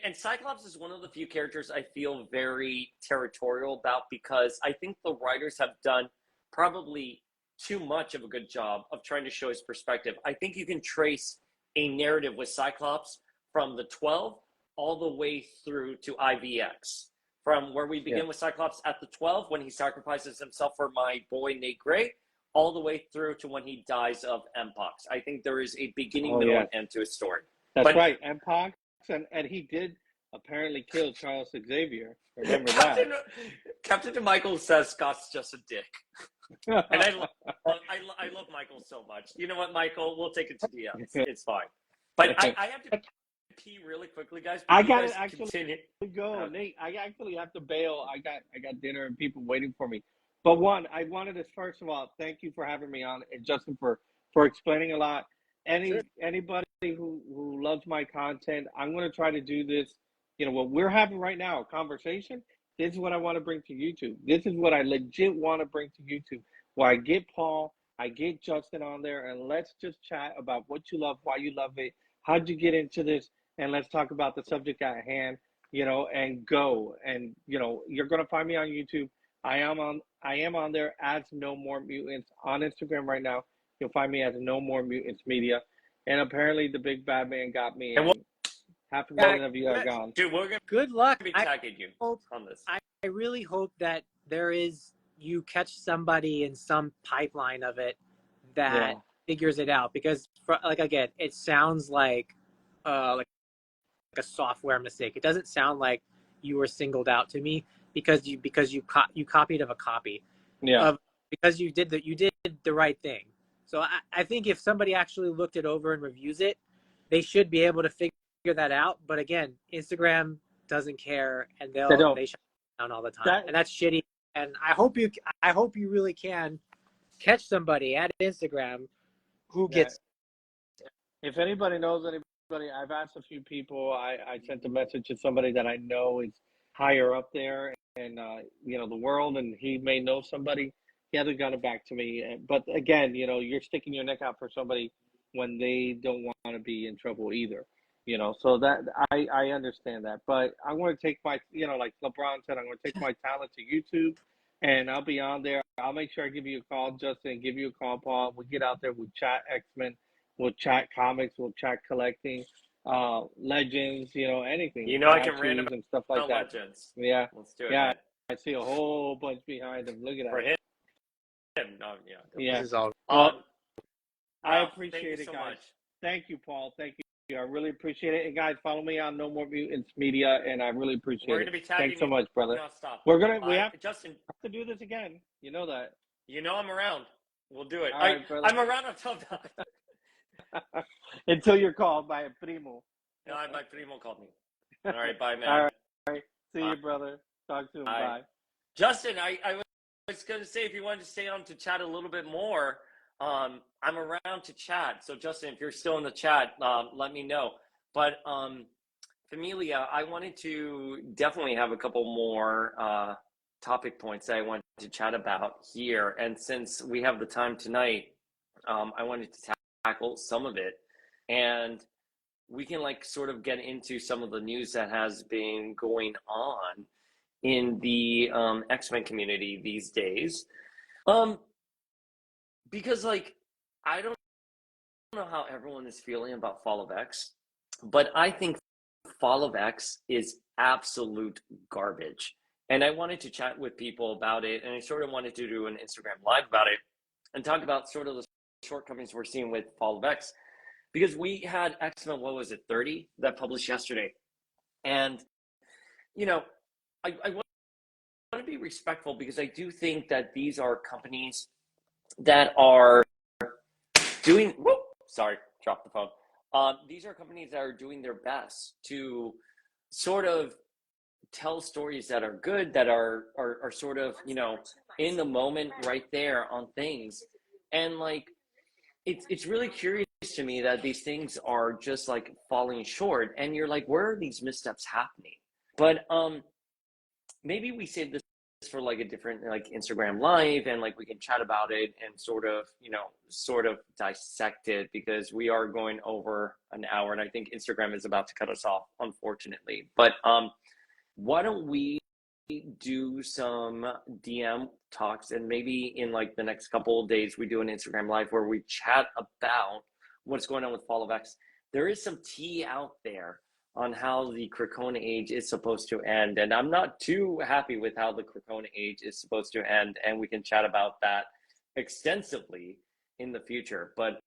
And Cyclops is one of the few characters I feel very territorial about, because I think the writers have done probably too much of a good job of trying to show his perspective. I think you can trace a narrative with Cyclops from the 12 all the way through to IVX. From where we begin with Cyclops at the 12, when he sacrifices himself for my boy Nate Gray, all the way through to when he dies of Mpox. I think there is a beginning, middle, and end to his story. That's right, Mpox, and he did apparently kill Charles Xavier. Remember that? Captain Michael says Scott's just a dick. And I love Michael so much. You know what, Michael? We'll take it to DMs. It's fine. But I have to pee really quickly, guys. I got to actually go, Okay. Nate. I actually have to bail. I got dinner and people waiting for me. But I wanted to first of all thank you for having me on, and Justin for explaining a lot. Anybody who loves my content, I'm going to try to do this. What we're having right now, a conversation. This is what I want to bring to YouTube. This is what I legit want to bring to YouTube. Where I get Paul, I get Justin on there, and let's just chat about what you love, why you love it, how'd you get into this, and let's talk about the subject at hand. And go. And you're going to find me on YouTube. I am on there as No More Mutants on Instagram right now. You'll find me as No More Mutants Media. And apparently the big bad man got me. And 500,000 of you are gone. Dude, we're going Good luck. to be tagging you on this. I really hope that you catch somebody in some pipeline of it that figures it out, because again, it sounds like a software mistake. It doesn't sound like you were singled out to me because you copied of a copy. Yeah. Because you did the right thing. So I think if somebody actually looked it over and reviews it, they should be able to figure that out. But again, Instagram doesn't care, and they shut down all the time, and that's shitty. And I hope you really can catch somebody at Instagram who gets. If anybody knows anybody, I've asked a few people. I sent a message to somebody that I know is higher up there in the world, and he may know somebody. He hasn't gotten back to me. But again, you're sticking your neck out for somebody when they don't want to be in trouble either. So that I understand that. But I want to take my, like LeBron said, I'm going to take my talent to YouTube, and I'll be on there. I'll make sure I give you a call, Justin, give you a call, Paul. We'll get out there. We'll chat X-Men. We'll chat comics. We'll chat collecting, legends, anything. I can random and stuff like that. Legends. Yeah. Let's do it. Yeah. I see a whole bunch behind him. Look at that. For him. No, Yeah. This is all. I appreciate thank you it, so guys. much. Thank you, Paul. Thank you. I really appreciate it. And guys, follow me on No More Mutants Media, and I really appreciate We're it. going to be tagging Thanks so much, brother. Stop. We have Justin. to do this again. You know that. I'm around. We'll do it. All right, brother. I'm around until that. Until you're called by a primo. No, my primo called me. All right, bye, man. All right. See you, brother. Talk soon. Bye. Bye. Justin, I was going to say, if you wanted to stay on to chat a little bit more, I'm around to chat. So, Justin, if you're still in the chat, let me know. But, Familia, I wanted to definitely have a couple more topic points that I wanted to chat about here. And since we have the time tonight, I wanted to tackle some of it. And we can sort of get into some of the news that has been going on in the X-Men community these days. Because I don't know how everyone is feeling about Fall of X, but I think Fall of X is absolute garbage. And I wanted to chat with people about it, and I sort of wanted to do an Instagram live about it and talk about sort of the shortcomings we're seeing with Fall of X. Because we had X-Men, 30, that published yesterday. And, I want to be respectful, because I do think that these are companies that are doing sorry, dropped the phone. These are companies that are doing their best to sort of tell stories that are good, that are sort of, you know, in the moment right there on things. And like, it's really curious to me that these things are just like falling short, and you're like, where are these missteps happening? But maybe we save this for like a different like Instagram live, and like we can chat about it and sort of, you know, sort of dissect it, because we are going over an hour and I think Instagram is about to cut us off, unfortunately. But why don't we do some DM talks, and maybe in like the next couple of days we do an Instagram live where we chat about what's going on with Fall of X. There is some tea out there on how the Cracona age is supposed to end, and I'm not too happy with how the Cracona age is supposed to end, and we can chat about that extensively in the future. But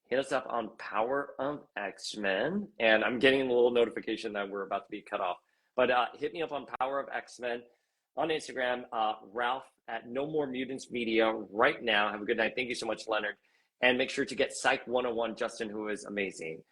hit us up on Power of X-Men, and I'm getting a little notification that we're about to be cut off. But hit me up on Power of X-Men on Instagram, Ralph at No More Mutants Media right now. Have a good night. Thank you so much, Leonard. And make sure to get Psych 101, Justin, who is amazing.